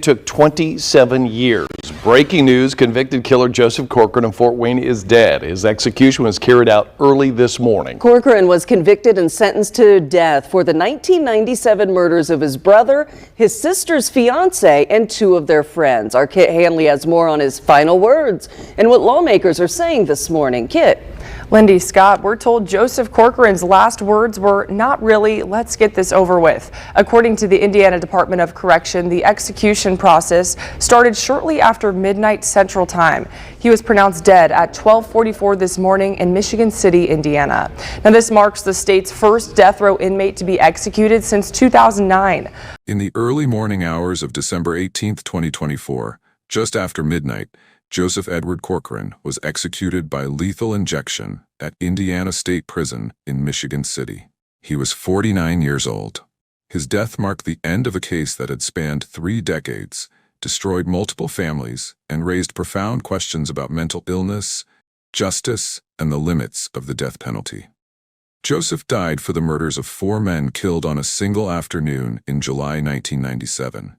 Took 27 years. Breaking news, convicted killer Joseph Corcoran of Fort Wayne is dead. His execution was carried out early this morning. Corcoran was convicted and sentenced to death for the 1997 murders of his brother, his sister's fiance, and two of their friends. Our Kit Hanley has more on his final words and what lawmakers are saying this morning. Kit. Lindy, Scott, we're told Joseph Corcoran's last words were, "Not really, let's get this over with." According to the Indiana Department of Correction, the execution process started shortly after midnight Central Time. He was pronounced dead at 12:44 this morning in Michigan City, Indiana. Now, this marks the state's first death row inmate to be executed since 2009. In the early morning hours of December 18, 2024, just after midnight, Joseph Edward Corcoran was executed by lethal injection at Indiana State Prison in Michigan City. He was 49 years old. His death marked the end of a case that had spanned 3 decades, destroyed multiple families, and raised profound questions about mental illness, justice, and the limits of the death penalty. Joseph died for the murders of 4 men killed on a single afternoon in July 1997.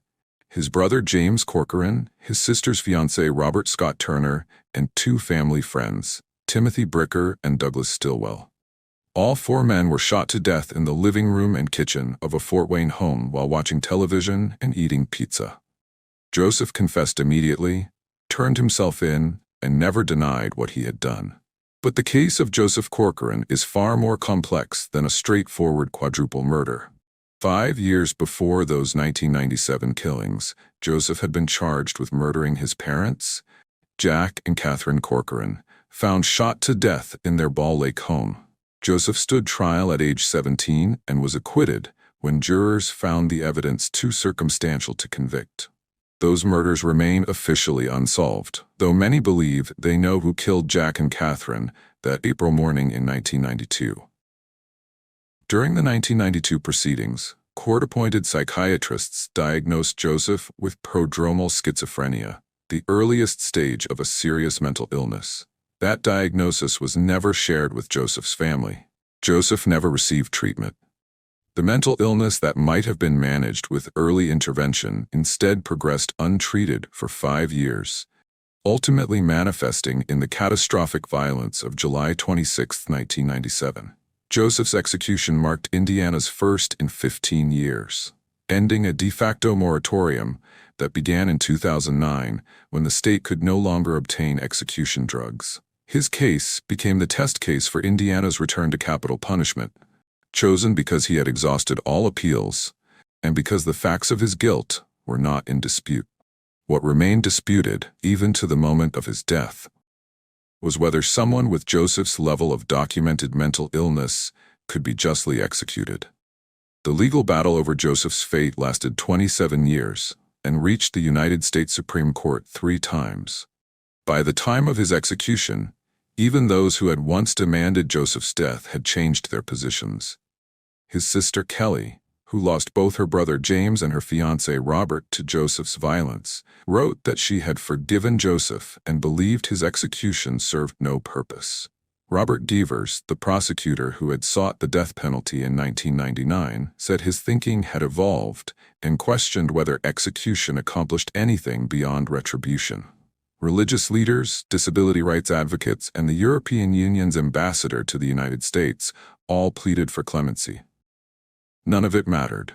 His brother James Corcoran, his sister's fiancé Robert Scott Turner, and 2 family friends, Timothy Bricker and Douglas Stillwell. All 4 men were shot to death in the living room and kitchen of a Fort Wayne home while watching television and eating pizza. Joseph confessed immediately, turned himself in, and never denied what he had done. But the case of Joseph Corcoran is far more complex than a straightforward quadruple murder. 5 years before those 1997 killings, Joseph had been charged with murdering his parents, Jack and Catherine Corcoran, found shot to death in their Ball Lake home. Joseph stood trial at age 17 and was acquitted when jurors found the evidence too circumstantial to convict. Those murders remain officially unsolved, though many believe they know who killed Jack and Catherine that April morning in 1992. During the 1992 proceedings, court-appointed psychiatrists diagnosed Joseph with prodromal schizophrenia, the earliest stage of a serious mental illness. That diagnosis was never shared with Joseph's family. Joseph never received treatment. The mental illness that might have been managed with early intervention instead progressed untreated for 5 years, ultimately manifesting in the catastrophic violence of July 26, 1997. Joseph's execution marked Indiana's first in 15 years, ending a de facto moratorium that began in 2009 when the state could no longer obtain execution drugs. His case became the test case for Indiana's return to capital punishment, chosen because he had exhausted all appeals and because the facts of his guilt were not in dispute. What remained disputed, even to the moment of his death, was whether someone with Joseph's level of documented mental illness could be justly executed. The legal battle over Joseph's fate lasted 27 years and reached the United States Supreme Court 3 times. By the time of his execution, even those who had once demanded Joseph's death had changed their positions. His sister Kelly, who lost both her brother James and her fiancé Robert to Joseph's violence, wrote that she had forgiven Joseph and believed his execution served no purpose. Robert Devers, the prosecutor who had sought the death penalty in 1999, said his thinking had evolved and questioned whether execution accomplished anything beyond retribution. Religious leaders, disability rights advocates, and the European Union's ambassador to the United States all pleaded for clemency. None of it mattered.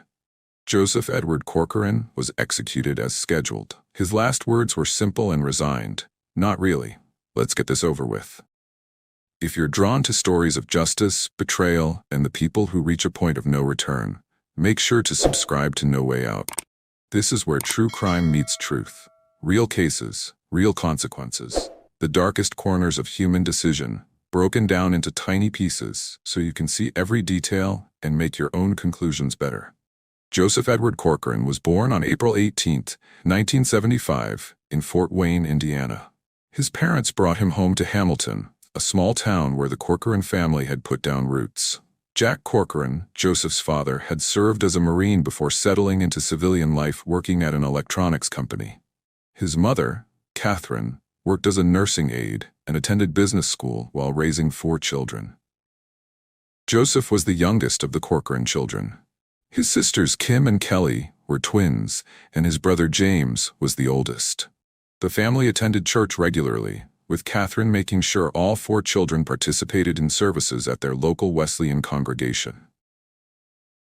Joseph Edward Corcoran was executed as scheduled. His last words were simple and resigned. "Not really. Let's get this over with." If you're drawn to stories of justice, betrayal, and the people who reach a point of no return, make sure to subscribe to No Way Out. This is where true crime meets truth. Real cases, real consequences. The darkest corners of human decision, broken down into tiny pieces so you can see every detail and make your own conclusions better. Joseph Edward Corcoran was born on April 18, 1975, in Fort Wayne, Indiana. His parents brought him home to Hamilton, a small town where the Corcoran family had put down roots. Jack Corcoran, Joseph's father, had served as a Marine before settling into civilian life working at an electronics company. His mother, Catherine, worked as a nursing aide and attended business school while raising 4 children. Joseph was the youngest of the Corcoran children. His sisters Kim and Kelly were were twins, and his brother James was the oldest. The family attended church regularly, with Catherine making sure all 4 children participated in services at their local Wesleyan congregation.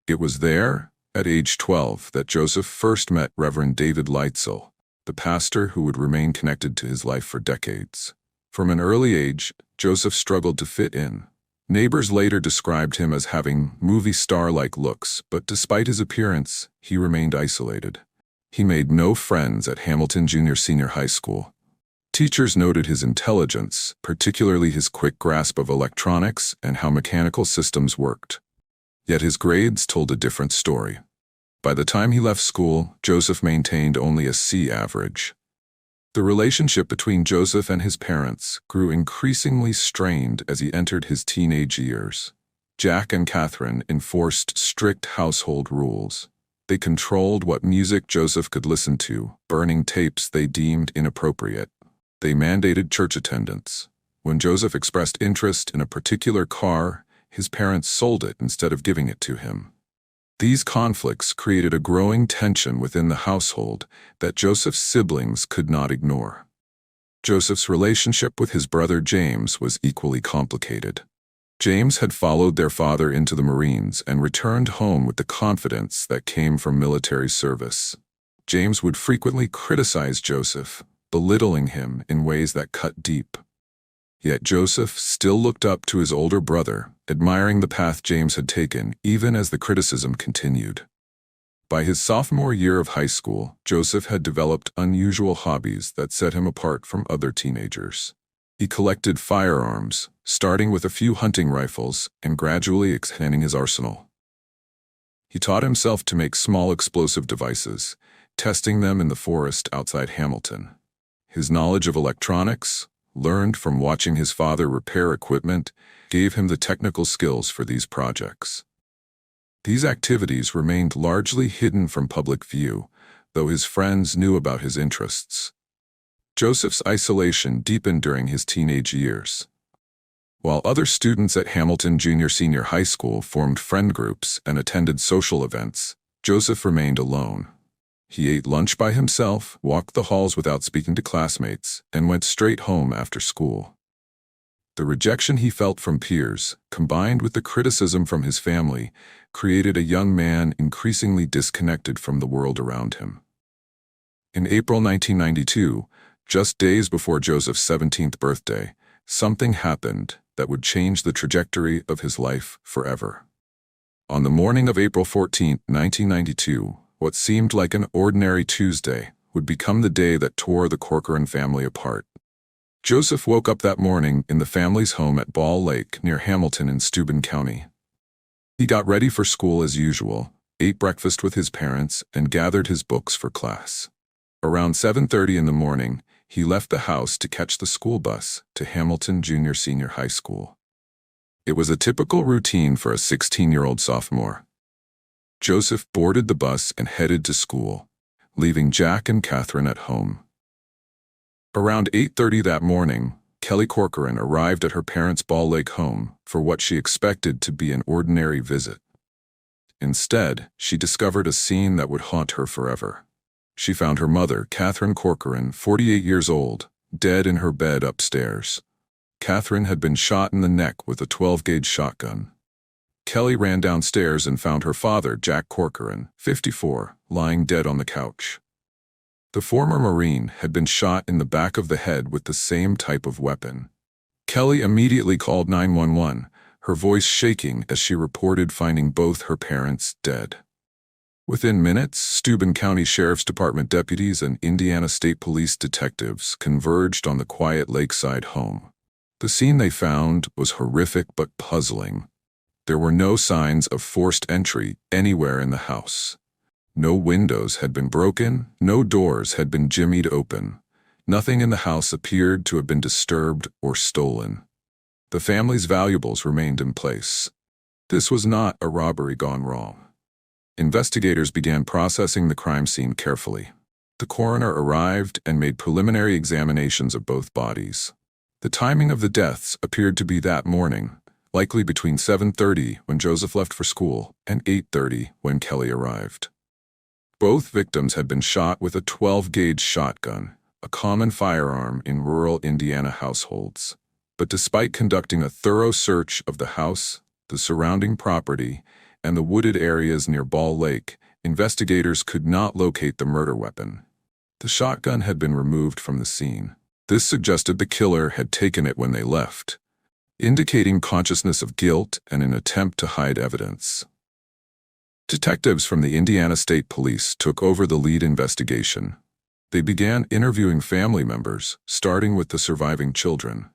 It was there, at age 12, that Joseph first met Reverend David Leitzel, the pastor who would remain connected to his life for decades. From an early age, Joseph struggled to fit in. Neighbors later described him as having movie star-like looks, but despite his appearance, he remained isolated. He made no friends at Hamilton Junior Senior High School. Teachers noted his intelligence, particularly his quick grasp of electronics and how mechanical systems worked. Yet his grades told a different story. By the time he left school, Joseph maintained only a C average. The relationship between Joseph and his parents grew increasingly strained as he entered his teenage years. Jack and Catherine enforced strict household rules. They controlled what music Joseph could listen to, burning tapes they deemed inappropriate. They mandated church attendance. When Joseph expressed interest in a particular car, his parents sold it instead of giving it to him. These conflicts created a growing tension within the household that Joseph's siblings could not ignore. Joseph's relationship with his brother James was equally complicated. James had followed their father into the Marines and returned home with the confidence that came from military service. James would frequently criticize Joseph, belittling him in ways that cut deep. Yet Joseph still looked up to his older brother, admiring the path James had taken, even as the criticism continued. By his sophomore year of high school, Joseph had developed unusual hobbies that set him apart from other teenagers. He collected firearms, starting with a few hunting rifles and gradually expanding his arsenal. He taught himself to make small explosive devices, testing them in the forest outside Hamilton. His knowledge of electronics, learned from watching his father repair equipment, gave him the technical skills for these projects. These activities remained largely hidden from public view, though his friends knew about his interests. Joseph's isolation deepened during his teenage years. While other students at Hamilton Junior Senior High School formed friend groups and attended social events, Joseph remained alone. He ate lunch by himself, walked the halls without speaking to classmates, and went straight home after school. The rejection he felt from peers, combined with the criticism from his family, created a young man increasingly disconnected from the world around him. In April 1992, just days before Joseph's 17th birthday, something happened that would change the trajectory of his life forever. On the morning of April 14, 1992, what seemed like an ordinary Tuesday would become the day that tore the Corcoran family apart. Joseph woke up that morning in the family's home at Ball Lake near Hamilton in Steuben County. He got ready for school as usual, ate breakfast with his parents, and gathered his books for class. Around 7:30 in the morning, he left the house to catch the school bus to Hamilton Junior Senior High School. It was a typical routine for a 16-year-old sophomore. Joseph boarded the bus and headed to school, leaving Jack and Catherine at home. Around 8:30 that morning, Kelly Corcoran arrived at her parents' Ball Lake home for what she expected to be an ordinary visit. Instead, she discovered a scene that would haunt her forever. She found her mother, Catherine Corcoran, 48 years old, dead in her bed upstairs. Catherine had been shot in the neck with a 12-gauge shotgun. Kelly ran downstairs and found her father, Jack Corcoran, 54, lying dead on the couch. The former Marine had been shot in the back of the head with the same type of weapon. Kelly immediately called 911, her voice shaking as she reported finding both her parents dead. Within minutes, Steuben County Sheriff's Department deputies and Indiana State Police detectives converged on the quiet lakeside home. The scene they found was horrific but puzzling. There were no signs of forced entry anywhere in the house. No windows had been broken, no doors had been jimmied open. Nothing in the house appeared to have been disturbed or stolen. The family's valuables remained in place. This was not a robbery gone wrong. Investigators began processing the crime scene carefully. The coroner arrived and made preliminary examinations of both bodies. The timing of the deaths appeared to be that morning, likely between 7:30 when Joseph left for school and 8:30 when Kelly arrived. Both victims had been shot with a 12-gauge shotgun, a common firearm in rural Indiana households. But despite conducting a thorough search of the house, the surrounding property, and the wooded areas near Ball Lake, investigators could not locate the murder weapon. The shotgun had been removed from the scene. This suggested the killer had taken it when they left, indicating consciousness of guilt and an attempt to hide evidence. Detectives from the Indiana State Police took over the lead investigation. They began interviewing family members, starting with the surviving children.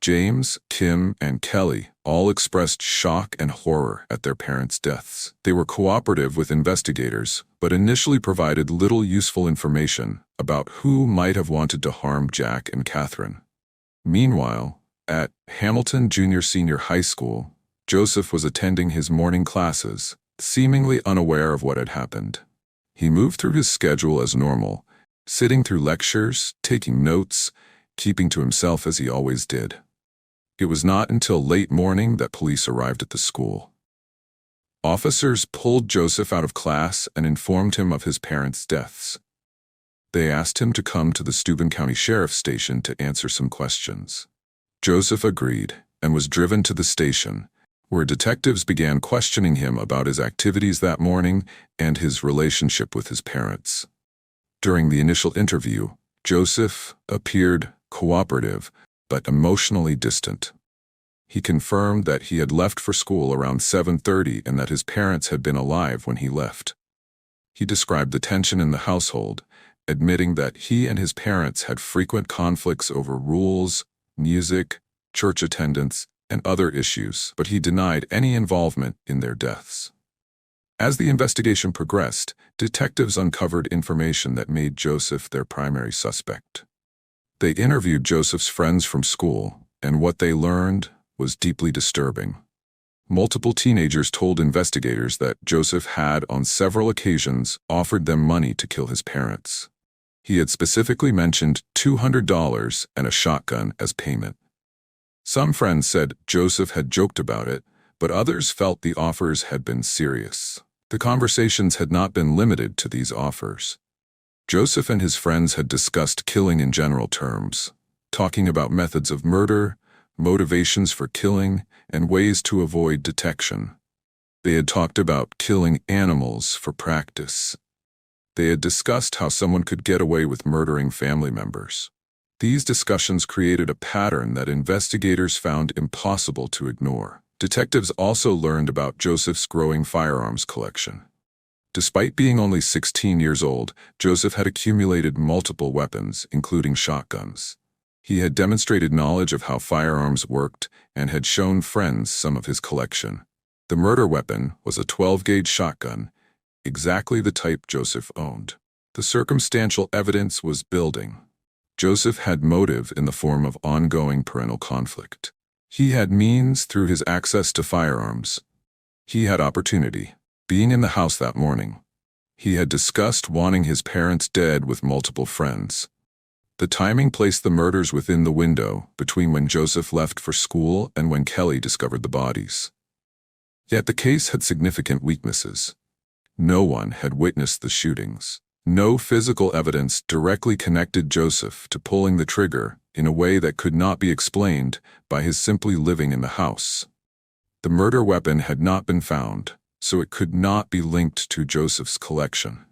James, Kim, and Kelly all expressed shock and horror at their parents' deaths. They were cooperative with investigators, but initially provided little useful information about who might have wanted to harm Jack and Catherine. Meanwhile, at Hamilton Junior-Senior High School, Joseph was attending his morning classes, seemingly unaware of what had happened. He moved through his schedule as normal, sitting through lectures, taking notes, keeping to himself as he always did. It was not until late morning that police arrived at the school. Officers pulled Joseph out of class and informed him of his parents' deaths. They asked him to come to the Steuben County Sheriff's Station to answer some questions. Joseph agreed and was driven to the station, where detectives began questioning him about his activities that morning and his relationship with his parents. During the initial interview, Joseph appeared cooperative but emotionally distant. He confirmed that he had left for school around 7:30 and that his parents had been alive when he left. He described the tension in the household, admitting that he and his parents had frequent conflicts over rules, music, church attendance, and other issues, but he denied any involvement in their deaths. As the investigation progressed, detectives uncovered information that made Joseph their primary suspect. They interviewed Joseph's friends from school, and what they learned was deeply disturbing. Multiple teenagers told investigators that Joseph had, on several occasions, offered them money to kill his parents. He had specifically mentioned $200 and a shotgun as payment. Some friends said Joseph had joked about it, but others felt the offers had been serious. The conversations had not been limited to these offers. Joseph and his friends had discussed killing in general terms, talking about methods of murder, motivations for killing, and ways to avoid detection. They had talked about killing animals for practice. They had discussed how someone could get away with murdering family members. These discussions created a pattern that investigators found impossible to ignore. Detectives also learned about Joseph's growing firearms collection. Despite being only 16 years old, Joseph had accumulated multiple weapons, including shotguns. He had demonstrated knowledge of how firearms worked and had shown friends some of his collection. The murder weapon was a 12-gauge shotgun, exactly the type Joseph owned. The circumstantial evidence was building. Joseph had motive in the form of ongoing parental conflict. He had means through his access to firearms. He had opportunity, being in the house that morning. He had discussed wanting his parents dead with multiple friends. The timing placed the murders within the window between when Joseph left for school and when Kelly discovered the bodies. Yet the case had significant weaknesses. No one had witnessed the shootings. No physical evidence directly connected Joseph to pulling the trigger in a way that could not be explained by his simply living in the house. The murder weapon had not been found, so it could not be linked to Joseph's collection.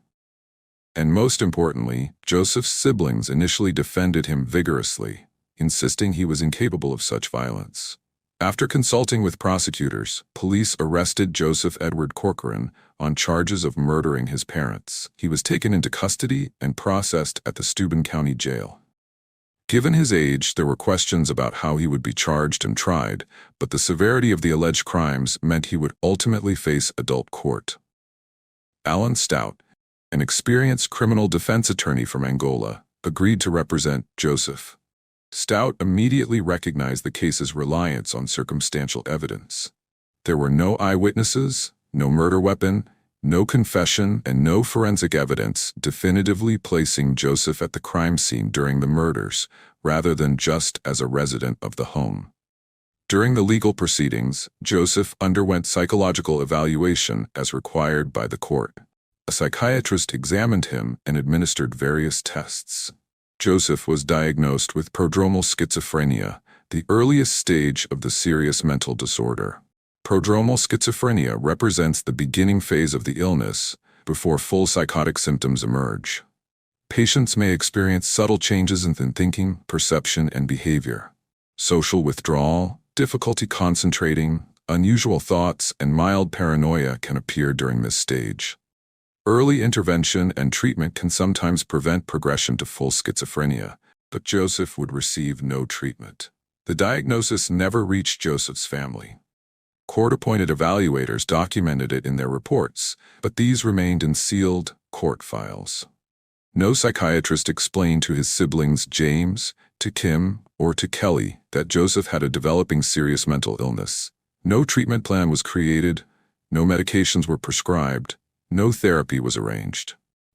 And most importantly, Joseph's siblings initially defended him vigorously, insisting he was incapable of such violence. After consulting with prosecutors, police arrested Joseph Edward Corcoran on charges of murdering his parents. He was taken into custody and processed at the Steuben County Jail. Given his age, there were questions about how he would be charged and tried, but the severity of the alleged crimes meant he would ultimately face adult court. Alan Stout, an experienced criminal defense attorney from Angola, agreed to represent Joseph. Stout immediately recognized the case's reliance on circumstantial evidence. There were no eyewitnesses, no murder weapon, no confession, and no forensic evidence definitively placing Joseph at the crime scene during the murders, rather than just as a resident of the home. During the legal proceedings, Joseph underwent psychological evaluation as required by the court. A psychiatrist examined him and administered various tests. Joseph was diagnosed with prodromal schizophrenia, the earliest stage of the serious mental disorder. Prodromal schizophrenia represents the beginning phase of the illness before full psychotic symptoms emerge. Patients may experience subtle changes in thinking, perception, and behavior. Social withdrawal, difficulty concentrating, unusual thoughts, and mild paranoia can appear during this stage. Early intervention and treatment can sometimes prevent progression to full schizophrenia, but Joseph would receive no treatment. The diagnosis never reached Joseph's family. Court-appointed evaluators documented it in their reports, but these remained in sealed court files. No psychiatrist explained to his siblings James, to Kim, or to Kelly that Joseph had a developing serious mental illness. No treatment plan was created, no medications were prescribed, no therapy was arranged.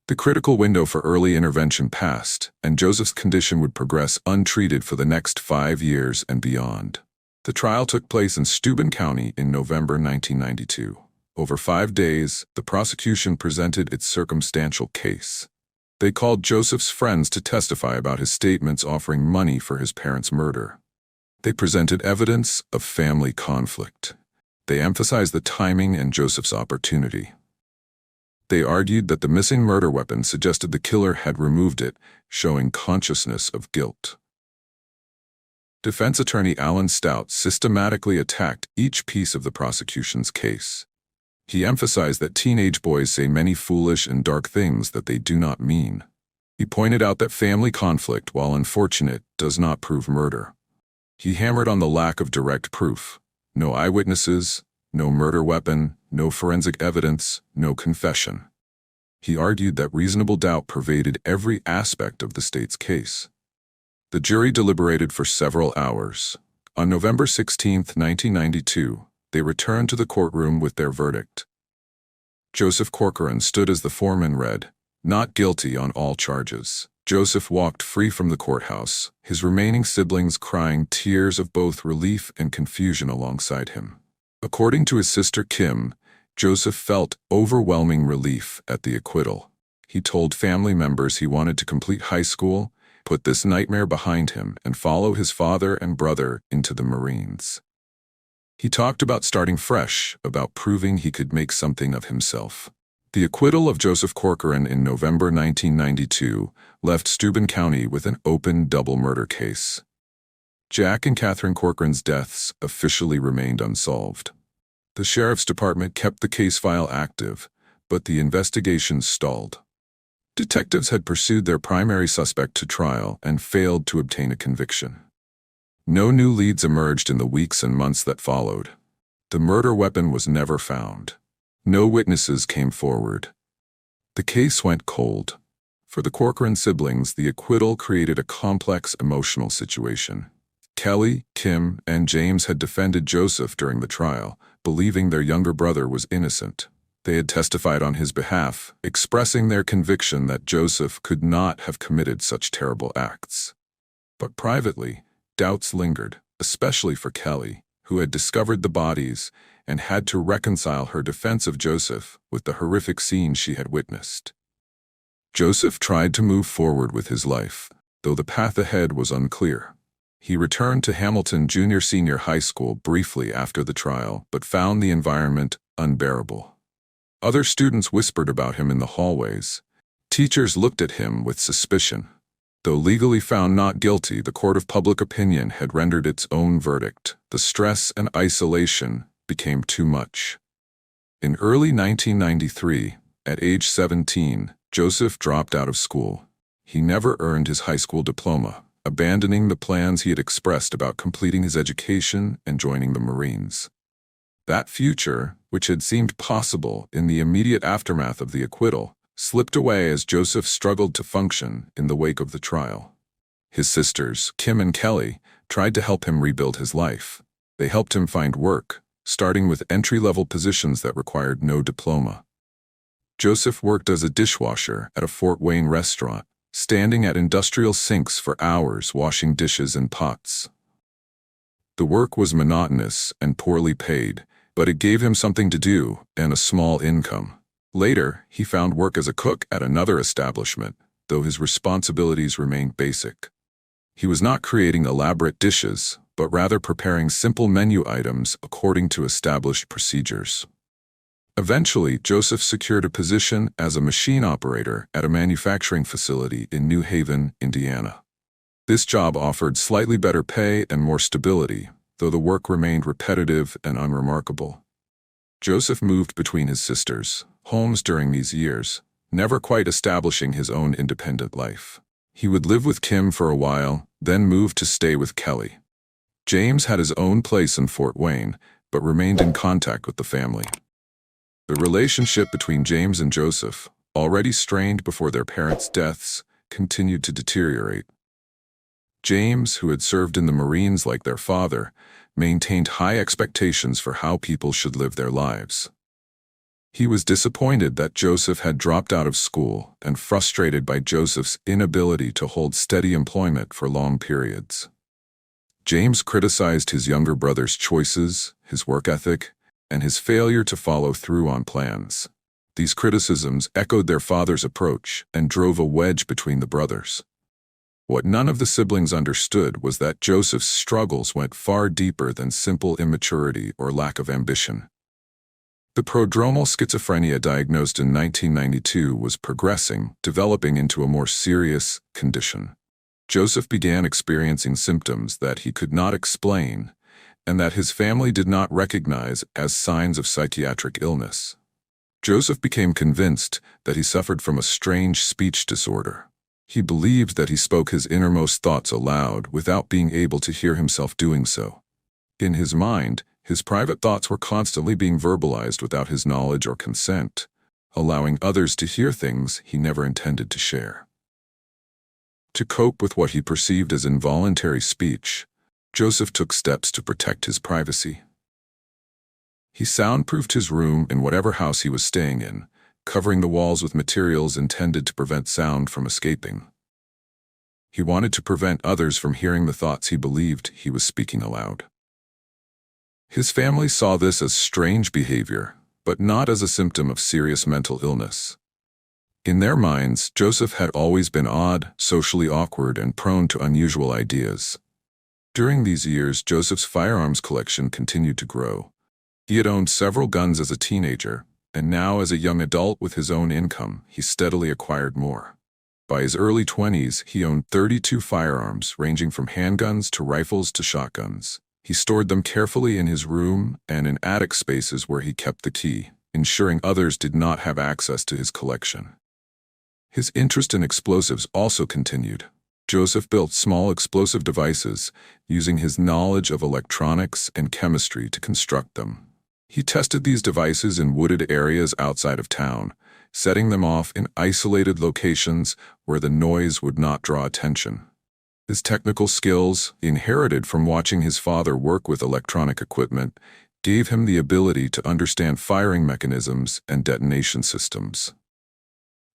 The critical window for early intervention passed, and Joseph's condition would progress untreated for the next 5 years and beyond. The trial took place in Steuben County in November 1992. Over 5 days, the prosecution presented its circumstantial case. They called Joseph's friends to testify about his statements offering money for his parents' murder. They presented evidence of family conflict. They emphasized the timing and Joseph's opportunity. They argued that the missing murder weapon suggested the killer had removed it, showing consciousness of guilt. Defense attorney Alan Stout systematically attacked each piece of the prosecution's case. He emphasized that teenage boys say many foolish and dark things that they do not mean. He pointed out that family conflict, while unfortunate, does not prove murder. He hammered on the lack of direct proof. No eyewitnesses, no murder weapon, no forensic evidence, no confession. He argued that reasonable doubt pervaded every aspect of the state's case. The jury deliberated for several hours. On November 16, 1992, they returned to the courtroom with their verdict. Joseph Corcoran stood as the foreman read, "Not guilty on all charges." Joseph walked free from the courthouse, his remaining siblings crying tears of both relief and confusion alongside him. According to his sister Kim, Joseph felt overwhelming relief at the acquittal. He told family members he wanted to complete high school, put this nightmare behind him, and follow his father and brother into the Marines. He talked about starting fresh, about proving he could make something of himself. The acquittal of Joseph Corcoran in November 1992 left Steuben County with an open double murder case. Jack and Catherine Corcoran's deaths officially remained unsolved. The sheriff's department kept the case file active, but the investigation stalled. Detectives had pursued their primary suspect to trial and failed to obtain a conviction. No new leads emerged in the weeks and months that followed. The murder weapon was never found. No witnesses came forward. The case went cold. For the Corcoran siblings, the acquittal created a complex emotional situation. Kelly, Kim, and James had defended Joseph during the trial, believing their younger brother was innocent. They had testified on his behalf, expressing their conviction that Joseph could not have committed such terrible acts. But privately, doubts lingered, especially for Kelly, who had discovered the bodies and had to reconcile her defense of Joseph with the horrific scenes she had witnessed. Joseph tried to move forward with his life, though the path ahead was unclear. He returned to Hamilton Junior-Senior High School briefly after the trial, but found the environment unbearable. Other students whispered about him in the hallways. Teachers looked at him with suspicion. Though legally found not guilty, the court of public opinion had rendered its own verdict. The stress and isolation became too much. In early 1993, at age 17, Joseph dropped out of school. He never earned his high school diploma, abandoning the plans he had expressed about completing his education and joining the Marines. That future, which had seemed possible in the immediate aftermath of the acquittal, slipped away as Joseph struggled to function in the wake of the trial. His sisters, Kim and Kelly, tried to help him rebuild his life. They helped him find work, starting with entry-level positions that required no diploma. Joseph worked as a dishwasher at a Fort Wayne restaurant, standing at industrial sinks for hours washing dishes and pots. The work was monotonous and poorly paid, but it gave him something to do and a small income. Later, he found work as a cook at another establishment, though his responsibilities remained basic. He was not creating elaborate dishes, but rather preparing simple menu items according to established procedures. Eventually, Joseph secured a position as a machine operator at a manufacturing facility in New Haven, Indiana. This job offered slightly better pay and more stability, though the work remained repetitive and unremarkable. Joseph moved between his sisters' homes during these years, never quite establishing his own independent life. He would live with Kim for a while, then move to stay with Kelly. James had his own place in Fort Wayne, but remained in contact with the family. The relationship between James and Joseph, already strained before their parents' deaths, continued to deteriorate. James, who had served in the Marines like their father, maintained high expectations for how people should live their lives. He was disappointed that Joseph had dropped out of school and frustrated by Joseph's inability to hold steady employment for long periods. James criticized his younger brother's choices, his work ethic, and his failure to follow through on plans. These criticisms echoed their father's approach and drove a wedge between the brothers. What none of the siblings understood was that Joseph's struggles went far deeper than simple immaturity or lack of ambition. The prodromal schizophrenia diagnosed in 1992 was progressing, developing into a more serious condition. Joseph began experiencing symptoms that he could not explain and that his family did not recognize as signs of psychiatric illness. Joseph became convinced that he suffered from a strange speech disorder. He believed that he spoke his innermost thoughts aloud without being able to hear himself doing so. In his mind, his private thoughts were constantly being verbalized without his knowledge or consent, allowing others to hear things he never intended to share. To cope with what he perceived as involuntary speech, Joseph took steps to protect his privacy. He soundproofed his room in whatever house he was staying in, covering the walls with materials intended to prevent sound from escaping. He wanted to prevent others from hearing the thoughts he believed he was speaking aloud. His family saw this as strange behavior, but not as a symptom of serious mental illness. In their minds, Joseph had always been odd, socially awkward, and prone to unusual ideas. During these years, Joseph's firearms collection continued to grow. He had owned several guns as a teenager, and now as a young adult with his own income, he steadily acquired more. By his early 20s, he owned 32 firearms, ranging from handguns to rifles to shotguns. He stored them carefully in his room and in attic spaces where he kept the key, ensuring others did not have access to his collection. His interest in explosives also continued. Joseph built small explosive devices, using his knowledge of electronics and chemistry to construct them. He tested these devices in wooded areas outside of town, setting them off in isolated locations where the noise would not draw attention. His technical skills, inherited from watching his father work with electronic equipment, gave him the ability to understand firing mechanisms and detonation systems.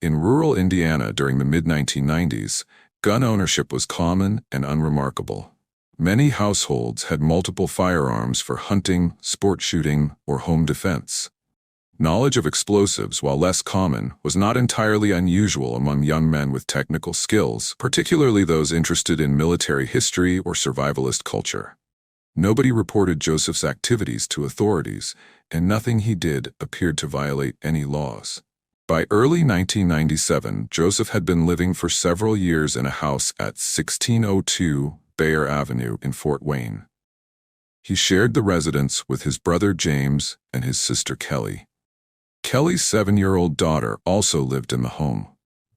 In rural Indiana during the mid-1990s, gun ownership was common and unremarkable. Many households had multiple firearms for hunting, sport shooting, or home defense. Knowledge of explosives, while less common, was not entirely unusual among young men with technical skills, particularly those interested in military history or survivalist culture. Nobody reported Joseph's activities to authorities, and nothing he did appeared to violate any laws. By early 1997, Joseph had been living for several years in a house at 1602 Bayer Avenue in Fort Wayne. He shared the residence with his brother James and his sister Kelly. Kelly's 7-year-old daughter also lived in the home.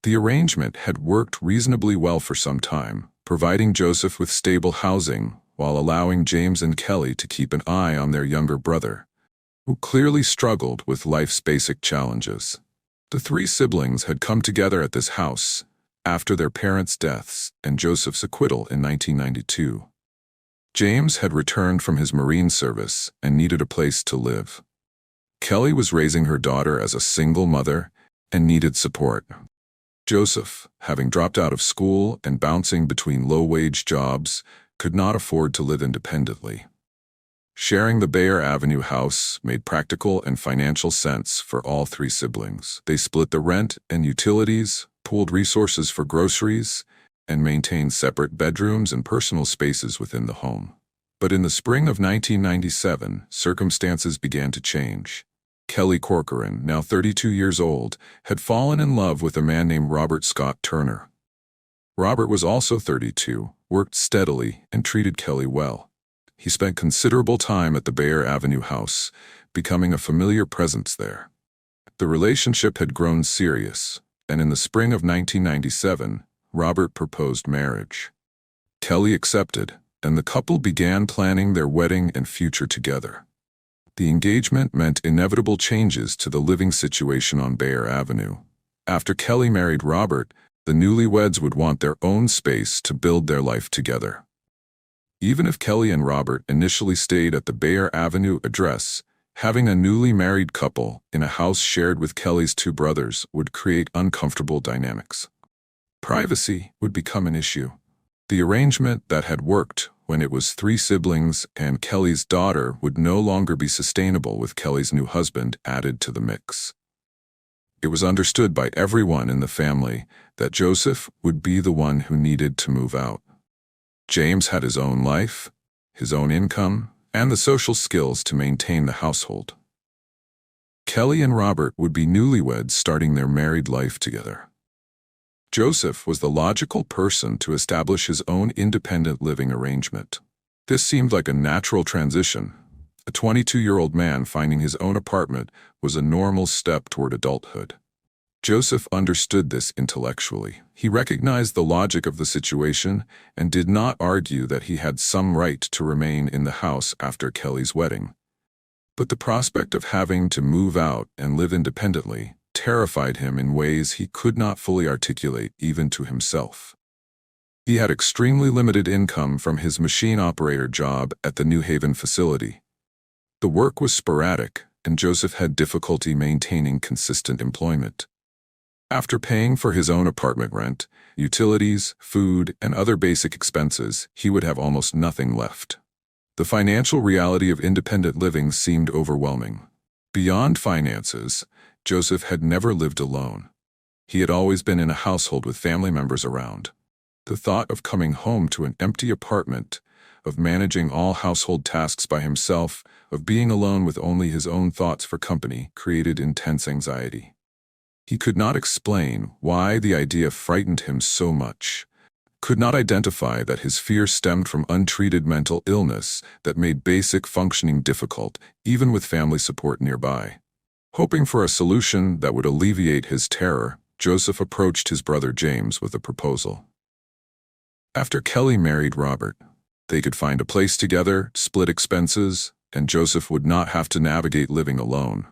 The arrangement had worked reasonably well for some time, providing Joseph with stable housing while allowing James and Kelly to keep an eye on their younger brother, who clearly struggled with life's basic challenges. The three siblings had come together at this house after their parents' deaths and Joseph's acquittal in 1992. James had returned from his Marine service and needed a place to live. Kelly was raising her daughter as a single mother and needed support. Joseph, having dropped out of school and bouncing between low-wage jobs, could not afford to live independently. Sharing the Bayer Avenue house made practical and financial sense for all three siblings. They split the rent and utilities, pooled resources for groceries, and maintained separate bedrooms and personal spaces within the home. But in the spring of 1997, circumstances began to change. Kelly Corcoran, now 32 years old, had fallen in love with a man named Robert Scott Turner. Robert was also 32, worked steadily, and treated Kelly well. He spent considerable time at the Bayer Avenue house, becoming a familiar presence there. The relationship had grown serious, and in the spring of 1997, Robert proposed marriage. Kelly accepted, and the couple began planning their wedding and future together. The engagement meant inevitable changes to the living situation on Bayer Avenue. After Kelly married Robert, the newlyweds would want their own space to build their life together. Even if Kelly and Robert initially stayed at the Bayer Avenue address, having a newly married couple in a house shared with Kelly's two brothers would create uncomfortable dynamics. Privacy would become an issue. The arrangement that had worked when it was three siblings and Kelly's daughter would no longer be sustainable with Kelly's new husband added to the mix. It was understood by everyone in the family that Joseph would be the one who needed to move out. James had his own life, his own income, and the social skills to maintain the household. Kelly and Robert would be newlyweds starting their married life together. Joseph was the logical person to establish his own independent living arrangement. This seemed like a natural transition. A 22-year-old man finding his own apartment was a normal step toward adulthood. Joseph understood this intellectually. He recognized the logic of the situation and did not argue that he had some right to remain in the house after Kelly's wedding. But the prospect of having to move out and live independently terrified him in ways he could not fully articulate even to himself. He had extremely limited income from his machine operator job at the New Haven facility. The work was sporadic, and Joseph had difficulty maintaining consistent employment. After paying for his own apartment rent, utilities, food, and other basic expenses, he would have almost nothing left. The financial reality of independent living seemed overwhelming. Beyond finances, Joseph had never lived alone. He had always been in a household with family members around. The thought of coming home to an empty apartment, of managing all household tasks by himself, of being alone with only his own thoughts for company, created intense anxiety. He could not explain why the idea frightened him so much, could not identify that his fear stemmed from untreated mental illness that made basic functioning difficult, even with family support nearby. Hoping for a solution that would alleviate his terror, Joseph approached his brother James with a proposal. After Kelly married Robert, they could find a place together, split expenses, and Joseph would not have to navigate living alone.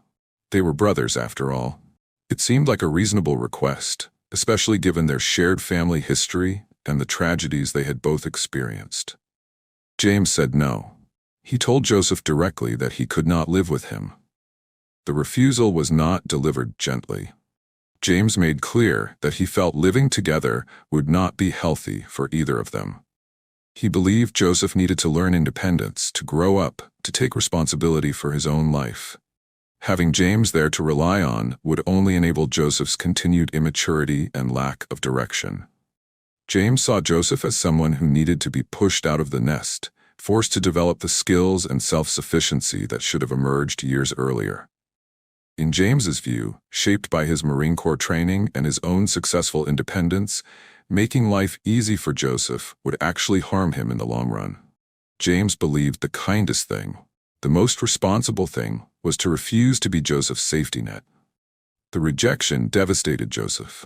They were brothers, after all. It seemed like a reasonable request, especially given their shared family history and the tragedies they had both experienced. James said no. He told Joseph directly that he could not live with him. The refusal was not delivered gently. James made clear that he felt living together would not be healthy for either of them. He believed Joseph needed to learn independence, to grow up, to take responsibility for his own life. Having James there to rely on would only enable Joseph's continued immaturity and lack of direction. James saw Joseph as someone who needed to be pushed out of the nest, forced to develop the skills and self-sufficiency that should have emerged years earlier. In James's view, shaped by his Marine Corps training and his own successful independence, making life easy for Joseph would actually harm him in the long run. James believed the kindest thing, the most responsible thing, was to refuse to be Joseph's safety net. The rejection devastated Joseph.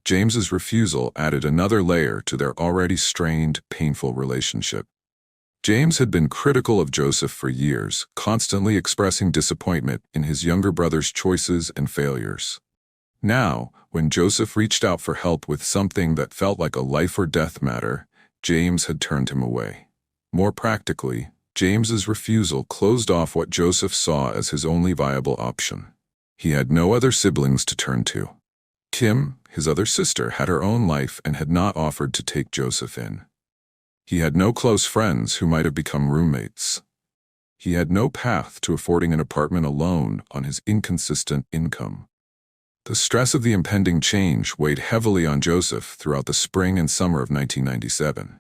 James's refusal added another layer to their already strained, painful relationship. James had been critical of Joseph for years, constantly expressing disappointment in his younger brother's choices and failures. Now, when Joseph reached out for help with something that felt like a life-or-death matter, James had turned him away. More practically, James's refusal closed off what Joseph saw as his only viable option. He had no other siblings to turn to. Kim, his other sister, had her own life and had not offered to take Joseph in. He had no close friends who might have become roommates. He had no path to affording an apartment alone on his inconsistent income. The stress of the impending change weighed heavily on Joseph throughout the spring and summer of 1997.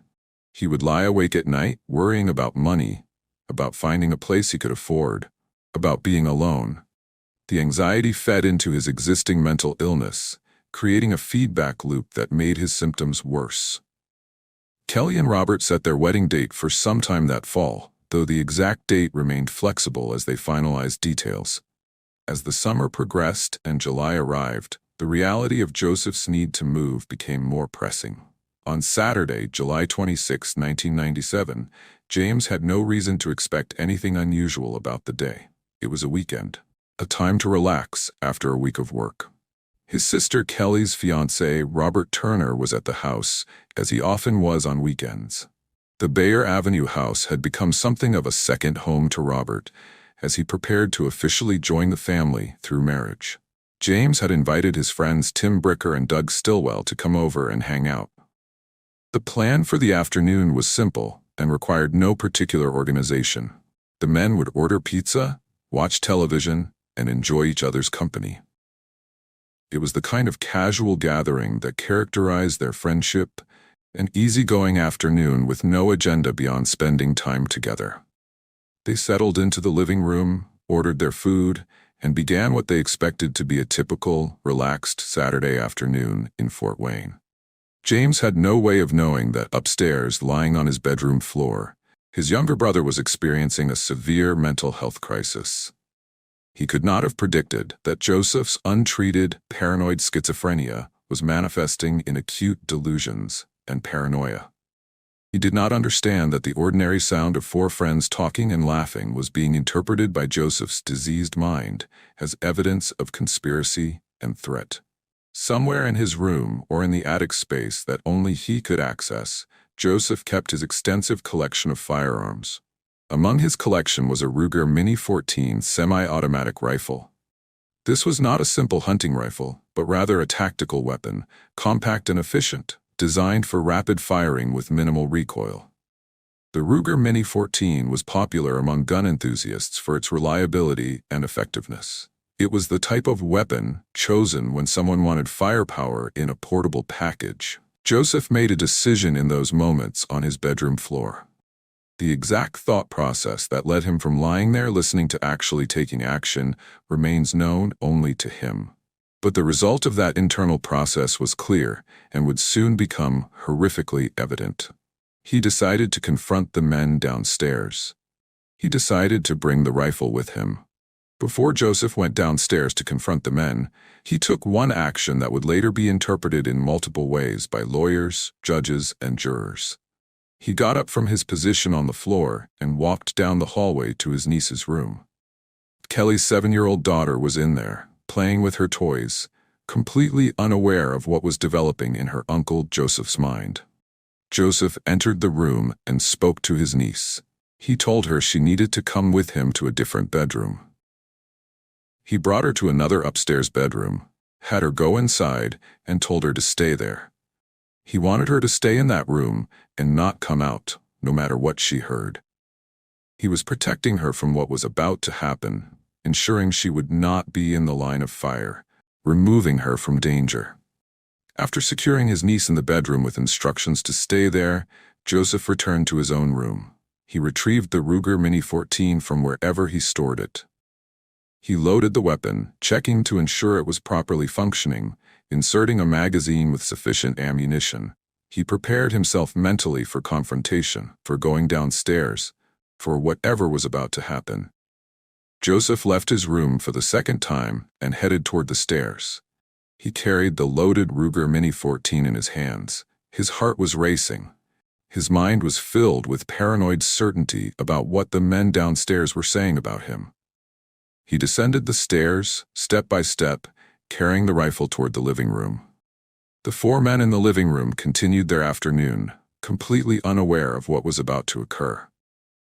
He would lie awake at night, worrying about money, about finding a place he could afford, about being alone. The anxiety fed into his existing mental illness, creating a feedback loop that made his symptoms worse. Kelly and Robert set their wedding date for sometime that fall, though the exact date remained flexible as they finalized details. As the summer progressed and July arrived, the reality of Joseph's need to move became more pressing. On Saturday, July 26, 1997, James had no reason to expect anything unusual about the day. It was a weekend, a time to relax after a week of work. His sister Kelly's fiancé, Robert Turner, was at the house, as he often was on weekends. The Bayer Avenue house had become something of a second home to Robert, as he prepared to officially join the family through marriage. James had invited his friends Tim Bricker and Doug Stillwell to come over and hang out. The plan for the afternoon was simple and required no particular organization. The men would order pizza, watch television, and enjoy each other's company. It was the kind of casual gathering that characterized their friendship, an easygoing afternoon with no agenda beyond spending time together. They settled into the living room, ordered their food, and began what they expected to be a typical, relaxed Saturday afternoon in Fort Wayne. James had no way of knowing that upstairs, lying on his bedroom floor, his younger brother was experiencing a severe mental health crisis. He could not have predicted that Joseph's untreated paranoid schizophrenia was manifesting in acute delusions and paranoia. He did not understand that the ordinary sound of four friends talking and laughing was being interpreted by Joseph's diseased mind as evidence of conspiracy and threat. Somewhere in his room or in the attic space that only he could access, Joseph kept his extensive collection of firearms. Among his collection was a Ruger Mini 14 semi-automatic rifle. This was not a simple hunting rifle, but rather a tactical weapon, compact and efficient, designed for rapid firing with minimal recoil. The Ruger Mini 14 was popular among gun enthusiasts for its reliability and effectiveness. It was the type of weapon chosen when someone wanted firepower in a portable package. Joseph made a decision in those moments on his bedroom floor. The exact thought process that led him from lying there listening to actually taking action remains known only to him. But the result of that internal process was clear and would soon become horrifically evident. He decided to confront the men downstairs. He decided to bring the rifle with him. Before Joseph went downstairs to confront the men, he took one action that would later be interpreted in multiple ways by lawyers, judges, and jurors. He got up from his position on the floor and walked down the hallway to his niece's room. Kelly's 7-year-old daughter was in there, playing with her toys, completely unaware of what was developing in her uncle Joseph's mind. Joseph entered the room and spoke to his niece. He told her she needed to come with him to a different bedroom. He brought her to another upstairs bedroom, had her go inside, and told her to stay there. He wanted her to stay in that room and not come out, no matter what she heard. He was protecting her from what was about to happen, ensuring she would not be in the line of fire, removing her from danger. After securing his niece in the bedroom with instructions to stay there, Joseph returned to his own room. He retrieved the Ruger Mini 14 from wherever he stored it. He loaded the weapon, checking to ensure it was properly functioning, inserting a magazine with sufficient ammunition. He prepared himself mentally for confrontation, for going downstairs, for whatever was about to happen. Joseph left his room for the second time and headed toward the stairs. He carried the loaded Ruger Mini 14 in his hands. His heart was racing. His mind was filled with paranoid certainty about what the men downstairs were saying about him. He descended the stairs, step by step, carrying the rifle toward the living room. The four men in the living room continued their afternoon, completely unaware of what was about to occur.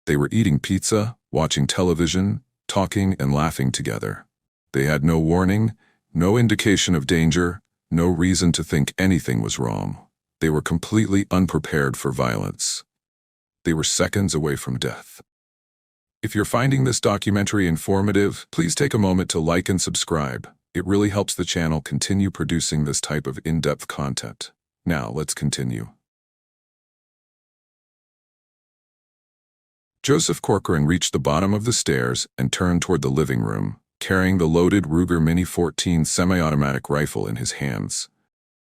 They were eating pizza, watching television, talking and laughing together. They had no warning, no indication of danger, no reason to think anything was wrong. They were completely unprepared for violence. They were seconds away from death. If you're finding this documentary informative, please take a moment to like and subscribe. It really helps the channel continue producing this type of in-depth content. Now, let's continue. Joseph Corcoran reached the bottom of the stairs and turned toward the living room, carrying the loaded Ruger Mini 14 semi-automatic rifle in his hands.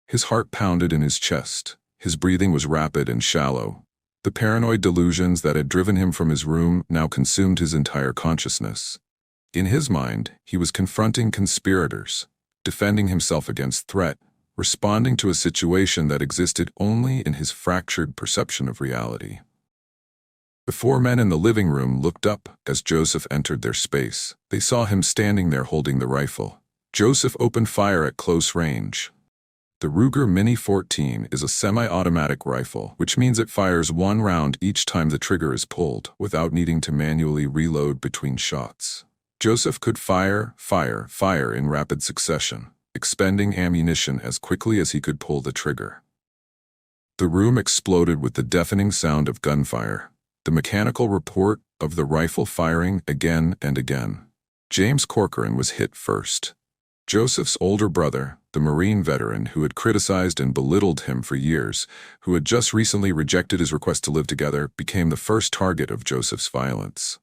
His heart pounded in his chest. His breathing was rapid and shallow. The paranoid delusions that had driven him from his room now consumed his entire consciousness. In his mind, he was confronting conspirators, defending himself against threat, responding to a situation that existed only in his fractured perception of reality. The four men in the living room looked up as Joseph entered their space. They saw him standing there holding the rifle. Joseph opened fire at close range. The Ruger Mini 14 is a semi-automatic rifle, which means it fires one round each time the trigger is pulled, without needing to manually reload between shots. Joseph could fire in rapid succession, expending ammunition as quickly as he could pull the trigger. The room exploded with the deafening sound of gunfire, the mechanical report of the rifle firing again and again. James Corcoran was hit first. Joseph's older brother, the Marine veteran who had criticized and belittled him for years, who had just recently rejected his request to live together, became the first target of Joseph's violence.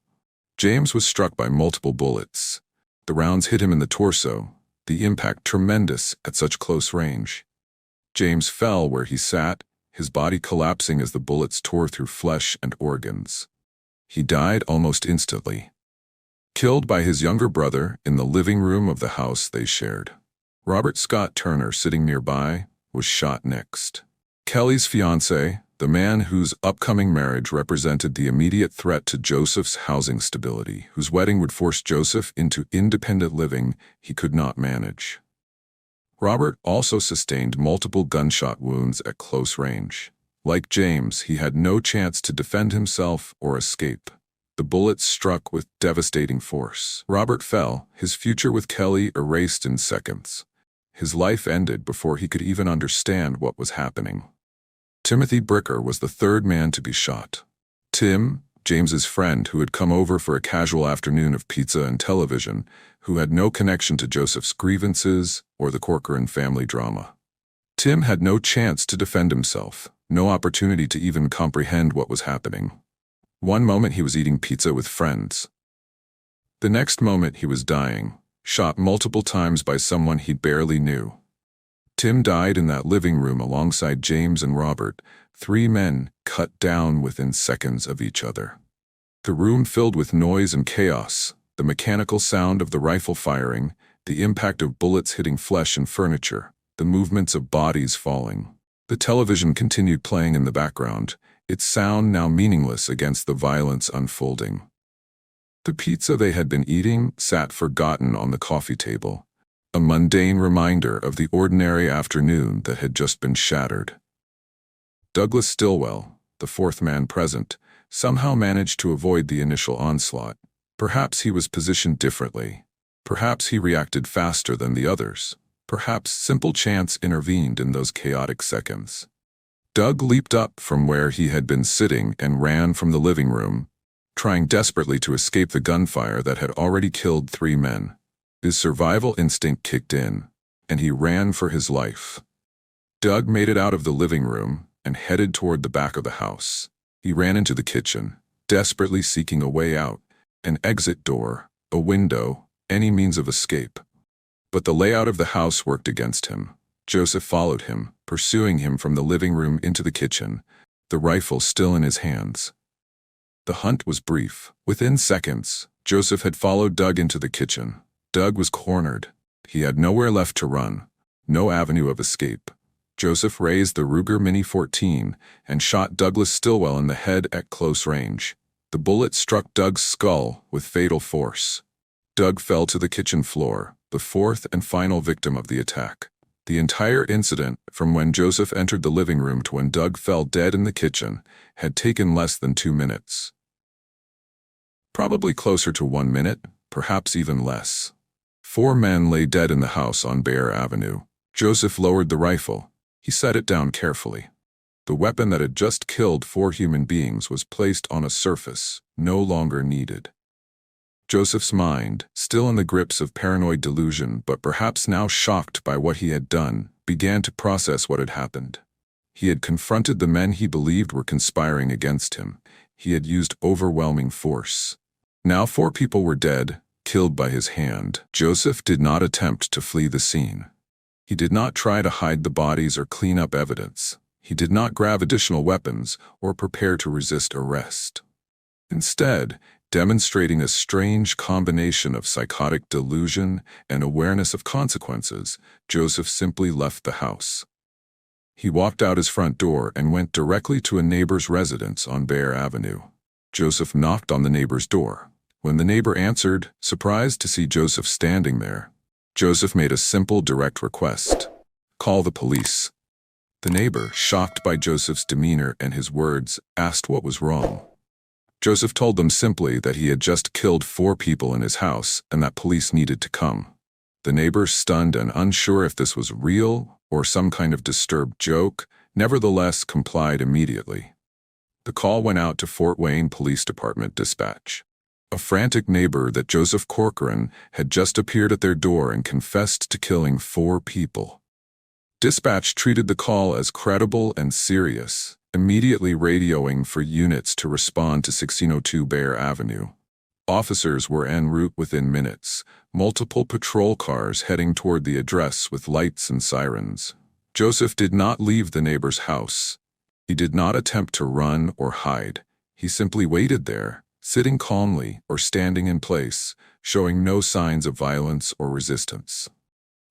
James was struck by multiple bullets. The rounds hit him in the torso, the impact tremendous at such close range. James fell where he sat, his body collapsing as the bullets tore through flesh and organs. He died almost instantly, killed by his younger brother in the living room of the house they shared. Robert Scott Turner, sitting nearby, was shot next. Kelly's fiancé, the man whose upcoming marriage represented the immediate threat to Joseph's housing stability, whose wedding would force Joseph into independent living he could not manage. Robert also sustained multiple gunshot wounds at close range. Like James, he had no chance to defend himself or escape. The bullets struck with devastating force. Robert fell, his future with Kelly erased in seconds. His life ended before he could even understand what was happening. Timothy Bricker was the third man to be shot. Tim, James's friend who had come over for a casual afternoon of pizza and television, who had no connection to Joseph's grievances or the Corcoran family drama. Tim had no chance to defend himself, no opportunity to even comprehend what was happening. One moment he was eating pizza with friends. The next moment he was dying, shot multiple times by someone he barely knew. Tim died in that living room alongside James and Robert, three men cut down within seconds of each other. The room filled with noise and chaos, the mechanical sound of the rifle firing, the impact of bullets hitting flesh and furniture, the movements of bodies falling. The television continued playing in the background, its sound now meaningless against the violence unfolding. The pizza they had been eating sat forgotten on the coffee table, a mundane reminder of the ordinary afternoon that had just been shattered. Douglas Stillwell, the fourth man present, somehow managed to avoid the initial onslaught. Perhaps he was positioned differently. Perhaps he reacted faster than the others. Perhaps simple chance intervened in those chaotic seconds. Doug leaped up from where he had been sitting and ran from the living room, trying desperately to escape the gunfire that had already killed three men. His survival instinct kicked in, and he ran for his life. Doug made it out of the living room and headed toward the back of the house. He ran into the kitchen, desperately seeking a way out, an exit door, a window, any means of escape. But the layout of the house worked against him. Joseph followed him, pursuing him from the living room into the kitchen, the rifle still in his hands. The hunt was brief. Within seconds, Joseph had followed Doug into the kitchen. Doug was cornered. He had nowhere left to run, no avenue of escape. Joseph raised the Ruger Mini 14 and shot Douglas Stillwell in the head at close range. The bullet struck Doug's skull with fatal force. Doug fell to the kitchen floor, the fourth and final victim of the attack. The entire incident, from when Joseph entered the living room to when Doug fell dead in the kitchen, had taken less than 2 minutes. Probably closer to 1 minute, perhaps even less. 4 men lay dead in the house on Bear Avenue. Joseph lowered the rifle. He set it down carefully. The weapon that had just killed 4 human beings was placed on a surface no longer needed. Joseph's mind, still in the grips of paranoid delusion but perhaps now shocked by what he had done, began to process what had happened. He had confronted the men he believed were conspiring against him. He had used overwhelming force. Now 4 people were dead, killed by his hand. Joseph did not attempt to flee the scene. He did not try to hide the bodies or clean up evidence. He did not grab additional weapons or prepare to resist arrest. Instead, demonstrating a strange combination of psychotic delusion and awareness of consequences, Joseph simply left the house. He walked out his front door and went directly to a neighbor's residence on Bear Avenue. Joseph knocked on the neighbor's door. When the neighbor answered, surprised to see Joseph standing there, Joseph made a simple, direct request: "Call the police." The neighbor, shocked by Joseph's demeanor and his words, asked what was wrong. Joseph told them simply that he had just killed 4 people in his house and that police needed to come. The neighbor, stunned and unsure if this was real or some kind of disturbed joke, nevertheless complied immediately. The call went out to Fort Wayne Police Department dispatch. A frantic neighbor that Joseph Corcoran had just appeared at their door and confessed to killing 4 people. Dispatch treated the call as credible and serious, immediately radioing for units to respond to 1602 Bear Avenue. Officers were en route within minutes, multiple patrol cars heading toward the address with lights and sirens. Joseph did not leave the neighbor's house. He did not attempt to run or hide. He simply waited there, sitting calmly or standing in place, showing no signs of violence or resistance.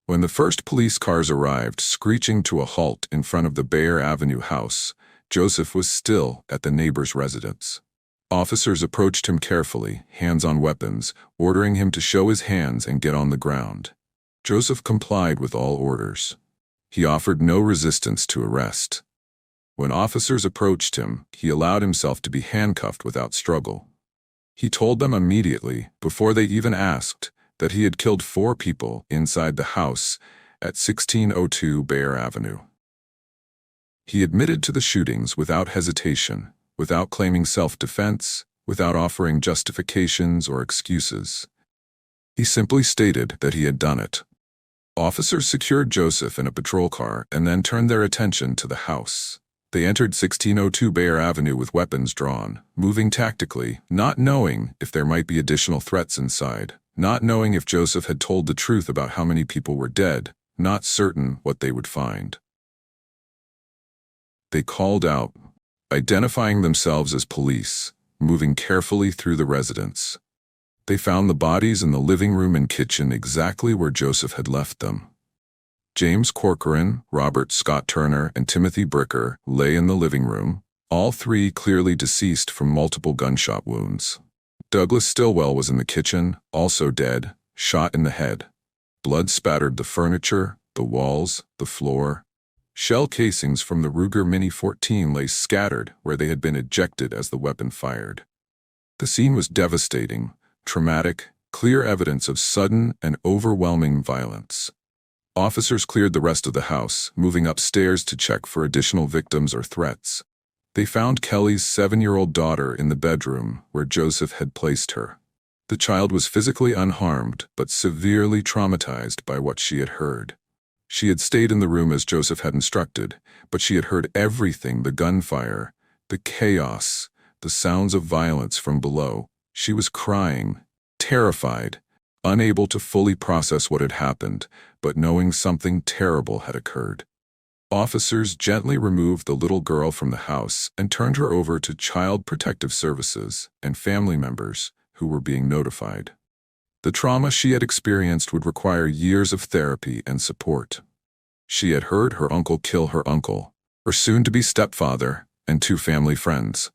When the first police cars arrived, screeching to a halt in front of the Bear Avenue house, Joseph was still at the neighbor's residence. Officers approached him carefully, hands on weapons, ordering him to show his hands and get on the ground. Joseph complied with all orders. He offered no resistance to arrest. When officers approached him, he allowed himself to be handcuffed without struggle. He told them immediately, before they even asked, that he had killed 4 people inside the house at 1602 Bear Avenue. He admitted to the shootings without hesitation, without claiming self-defense, without offering justifications or excuses. He simply stated that he had done it. Officers secured Joseph in a patrol car and then turned their attention to the house. They entered 1602 Bear Avenue with weapons drawn, moving tactically, not knowing if there might be additional threats inside. Not knowing if Joseph had told the truth about how many people were dead, not certain what they would find. They called out, identifying themselves as police, moving carefully through the residence. They found the bodies in the living room and kitchen exactly where Joseph had left them. James Corcoran, Robert Scott Turner, and Timothy Bricker lay in the living room, all 3 clearly deceased from multiple gunshot wounds. Douglas Stillwell was in the kitchen, also dead, shot in the head. Blood spattered the furniture, the walls, the floor. Shell casings from the Ruger Mini 14 lay scattered where they had been ejected as the weapon fired. The scene was devastating, traumatic, clear evidence of sudden and overwhelming violence. Officers cleared the rest of the house, moving upstairs to check for additional victims or threats. They found Kelly's 7-year-old daughter in the bedroom where Joseph had placed her. The child was physically unharmed but severely traumatized by what she had heard. She had stayed in the room as Joseph had instructed, but she had heard everything: the gunfire, the chaos, the sounds of violence from below. She was crying, terrified, unable to fully process what had happened, but knowing something terrible had occurred. Officers gently removed the little girl from the house and turned her over to Child Protective Services and family members who were being notified. The trauma she had experienced would require years of therapy and support. She had heard her uncle kill her uncle, her soon-to-be stepfather, and 2 family friends.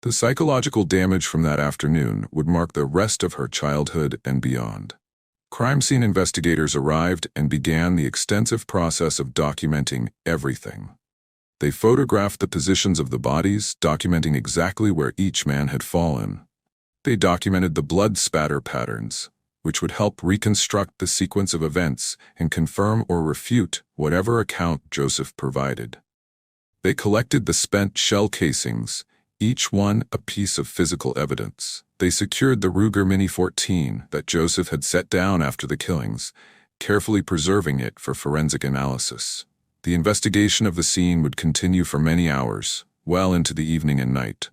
The psychological damage from that afternoon would mark the rest of her childhood and beyond. Crime scene investigators arrived and began the extensive process of documenting everything. They photographed the positions of the bodies, documenting exactly where each man had fallen. They documented the blood spatter patterns, which would help reconstruct the sequence of events and confirm or refute whatever account Joseph provided. They collected the spent shell casings, each one a piece of physical evidence. They secured the Ruger Mini 14 that Joseph had set down after the killings, carefully preserving it for forensic analysis. The investigation of the scene would continue for many hours, well into the evening and night.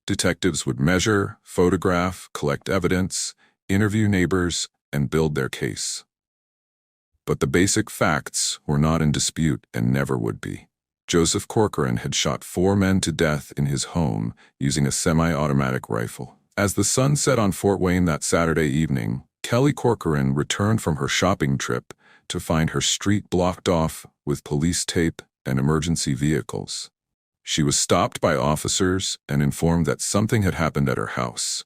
Detectives would measure, photograph, collect evidence, interview neighbors, and build their case. But the basic facts were not in dispute and never would be. Joseph Corcoran had shot 4 men to death in his home using a semi-automatic rifle. As the sun set on Fort Wayne that Saturday evening, Kelly Corcoran returned from her shopping trip to find her street blocked off with police tape and emergency vehicles. She was stopped by officers and informed that something had happened at her house.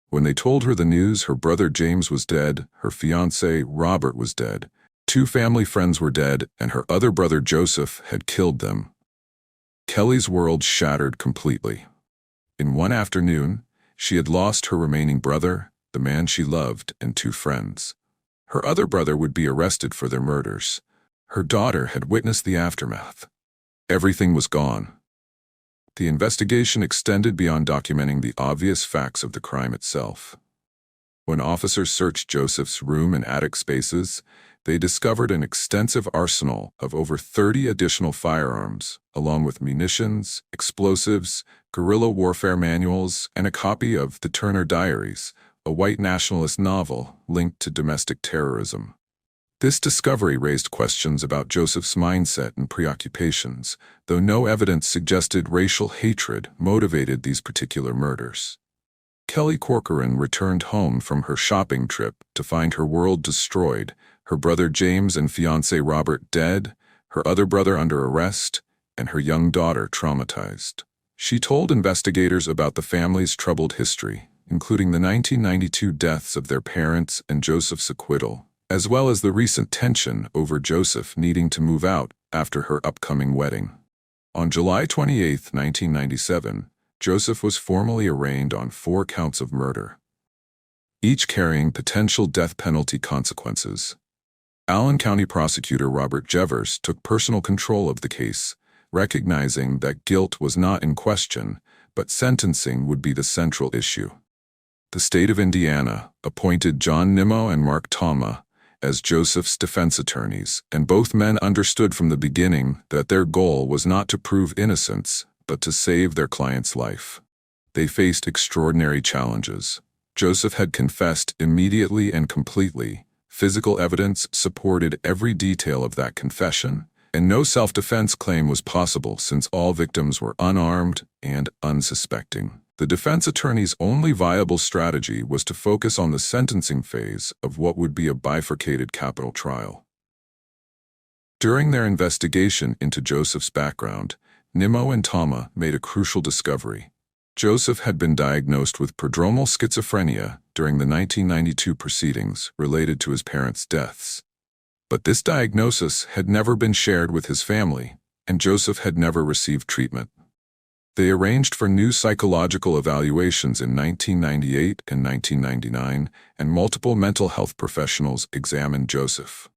When they told her the news, her brother James was dead, her fiancé Robert was dead, 2 family friends were dead, and her other brother Joseph had killed them. Kelly's world shattered completely. In one afternoon, she had lost her remaining brother, the man she loved, and 2 friends. Her other brother would be arrested for their murders. Her daughter had witnessed the aftermath. Everything was gone. The investigation extended beyond documenting the obvious facts of the crime itself. When officers searched Joseph's room and attic spaces, they discovered an extensive arsenal of over 30 additional firearms, along with munitions, explosives, guerrilla warfare manuals, and a copy of The Turner Diaries, a white nationalist novel linked to domestic terrorism. This discovery raised questions about Joseph's mindset and preoccupations, though no evidence suggested racial hatred motivated these particular murders. Kelly Corcoran returned home from her shopping trip to find her world destroyed, her brother James and fiancé Robert dead, her other brother under arrest, and her young daughter traumatized. She told investigators about the family's troubled history, including the 1992 deaths of their parents and Joseph's acquittal, as well as the recent tension over Joseph needing to move out after her upcoming wedding. On July 28, 1997, Joseph was formally arraigned on 4 counts of murder, each carrying potential death penalty consequences. Allen County Prosecutor Robert Jevers took personal control of the case, recognizing that guilt was not in question, but sentencing would be the central issue. The state of Indiana appointed John Nimmo and Mark Tama as Joseph's defense attorneys, and both men understood from the beginning that their goal was not to prove innocence, but to save their client's life. They faced extraordinary challenges. Joseph had confessed immediately and completely. Physical evidence supported every detail of that confession, and no self-defense claim was possible since all victims were unarmed and unsuspecting. The defense attorney's only viable strategy was to focus on the sentencing phase of what would be a bifurcated capital trial. During their investigation into Joseph's background, Nimmo and Tama made a crucial discovery. Joseph had been diagnosed with prodromal schizophrenia during the 1992 proceedings related to his parents' deaths. But this diagnosis had never been shared with his family, and Joseph had never received treatment. They arranged for new psychological evaluations in 1998 and 1999, and multiple mental health professionals examined Joseph.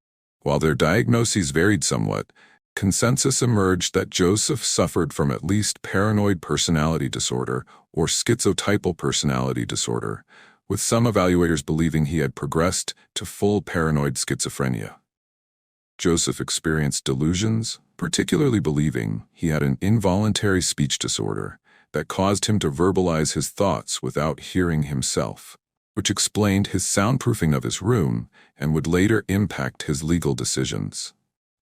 While their diagnoses varied somewhat, consensus emerged that Joseph suffered from at least paranoid personality disorder or schizotypal personality disorder, with some evaluators believing he had progressed to full paranoid schizophrenia. Joseph experienced delusions, particularly believing he had an involuntary speech disorder that caused him to verbalize his thoughts without hearing himself, which explained his soundproofing of his room and would later impact his legal decisions.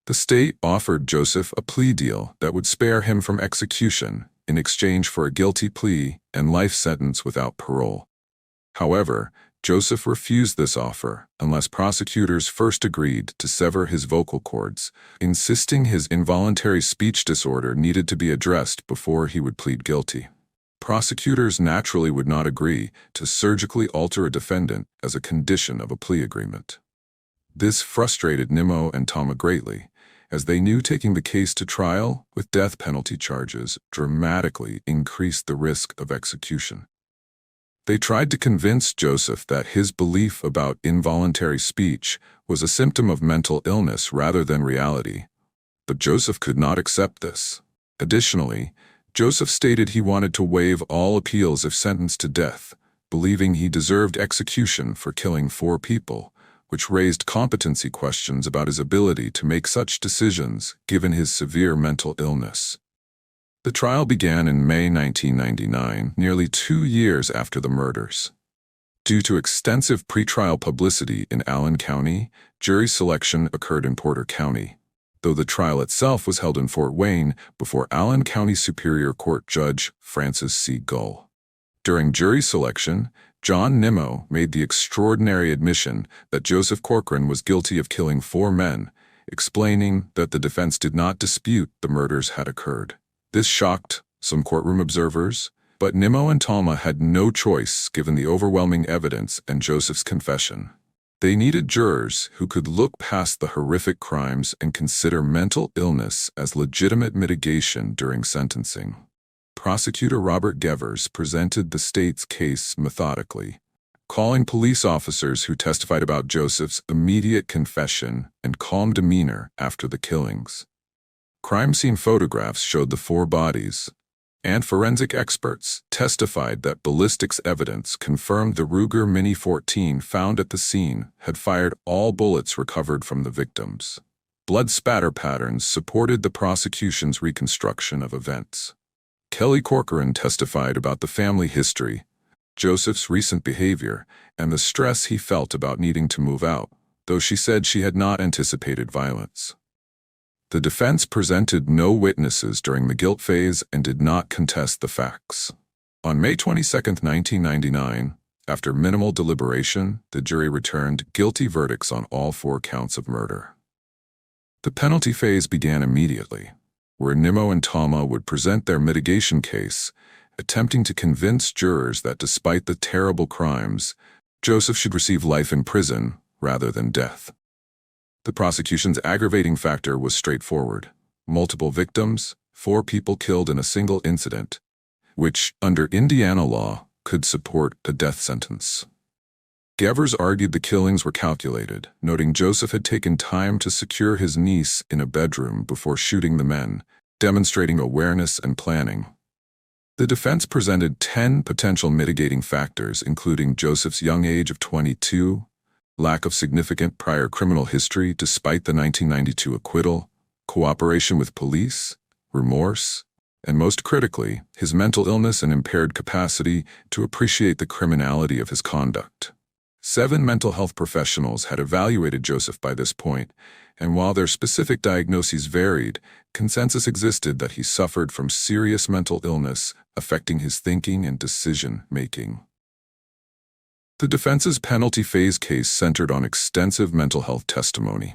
The state offered Joseph a plea deal that would spare him from execution in exchange for a guilty plea and life sentence without parole. However, Joseph refused this offer unless prosecutors first agreed to sever his vocal cords, insisting his involuntary speech disorder needed to be addressed before he would plead guilty. Prosecutors naturally would not agree to surgically alter a defendant as a condition of a plea agreement. This frustrated Nimmo and Tama greatly, as they knew taking the case to trial with death penalty charges dramatically increased the risk of execution. They tried to convince Joseph that his belief about involuntary speech was a symptom of mental illness rather than reality, but Joseph could not accept this. Additionally, Joseph stated he wanted to waive all appeals if sentenced to death, believing he deserved execution for killing 4 people, which raised competency questions about his ability to make such decisions given his severe mental illness. The trial began in May 1999, nearly 2 years after the murders. Due to extensive pretrial publicity in Allen County, jury selection occurred in Porter County, though the trial itself was held in Fort Wayne before Allen County Superior Court Judge Francis C. Gull. During jury selection, John Nimmo made the extraordinary admission that Joseph Corcoran was guilty of killing 4 men, explaining that the defense did not dispute the murders had occurred. This shocked some courtroom observers, but Nimmo and Talma had no choice given the overwhelming evidence and Joseph's confession. They needed jurors who could look past the horrific crimes and consider mental illness as legitimate mitigation during sentencing. Prosecutor Robert Gevers presented the state's case methodically, calling police officers who testified about Joseph's immediate confession and calm demeanor after the killings. Crime scene photographs showed the 4 bodies, and forensic experts testified that ballistics evidence confirmed the Ruger Mini-14 found at the scene had fired all bullets recovered from the victims. Blood spatter patterns supported the prosecution's reconstruction of events. Kelly Corcoran testified about the family history, Joseph's recent behavior, and the stress he felt about needing to move out, though she said she had not anticipated violence. The defense presented no witnesses during the guilt phase and did not contest the facts. On May 22, 1999, after minimal deliberation, the jury returned guilty verdicts on all 4 counts of murder. The penalty phase began immediately, where Nimmo and Talma would present their mitigation case, attempting to convince jurors that despite the terrible crimes, Joseph should receive life in prison rather than death. The prosecution's aggravating factor was straightforward: multiple victims, 4 people killed in a single incident, which, under Indiana law, could support a death sentence. Gevers argued the killings were calculated, noting Joseph had taken time to secure his niece in a bedroom before shooting the men, demonstrating awareness and planning. The defense presented 10 potential mitigating factors, including Joseph's young age of 22, lack of significant prior criminal history despite the 1992 acquittal, cooperation with police, remorse, and most critically, his mental illness and impaired capacity to appreciate the criminality of his conduct. 7 mental health professionals had evaluated Joseph by this point, and while their specific diagnoses varied, consensus existed that he suffered from serious mental illness affecting his thinking and decision-making. The defense's penalty phase case centered on extensive mental health testimony.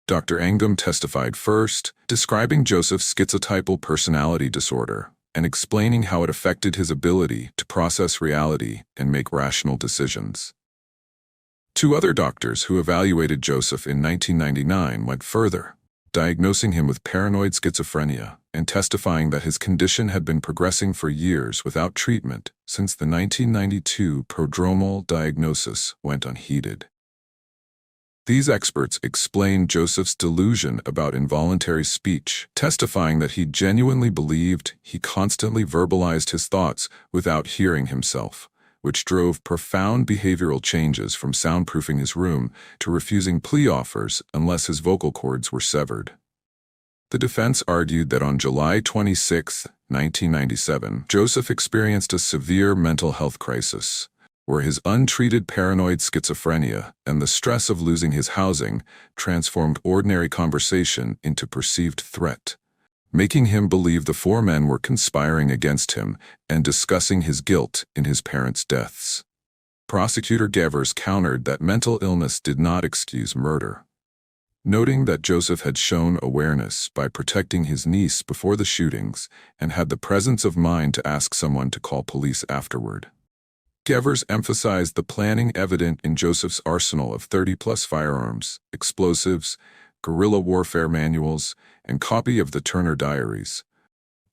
Dr. Angum testified first, describing Joseph's schizotypal personality disorder and explaining how it affected his ability to process reality and make rational decisions. 2 other doctors who evaluated Joseph in 1999 went further, diagnosing him with paranoid schizophrenia and testifying that his condition had been progressing for years without treatment since the 1992 prodromal diagnosis went unheeded. These experts explained Joseph's delusion about involuntary speech, testifying that he genuinely believed he constantly verbalized his thoughts without hearing himself, which drove profound behavioral changes from soundproofing his room to refusing plea offers unless his vocal cords were severed. The defense argued that on July 26, 1997, Joseph experienced a severe mental health crisis, where his untreated paranoid schizophrenia and the stress of losing his housing transformed ordinary conversation into perceived threat, making him believe the 4 men were conspiring against him and discussing his guilt in his parents' deaths. Prosecutor Gevers countered that mental illness did not excuse murder, noting that Joseph had shown awareness by protecting his niece before the shootings and had the presence of mind to ask someone to call police afterward. Gevers emphasized the planning evident in Joseph's arsenal of 30-plus firearms, explosives, guerrilla warfare manuals, and copy of the Turner Diaries,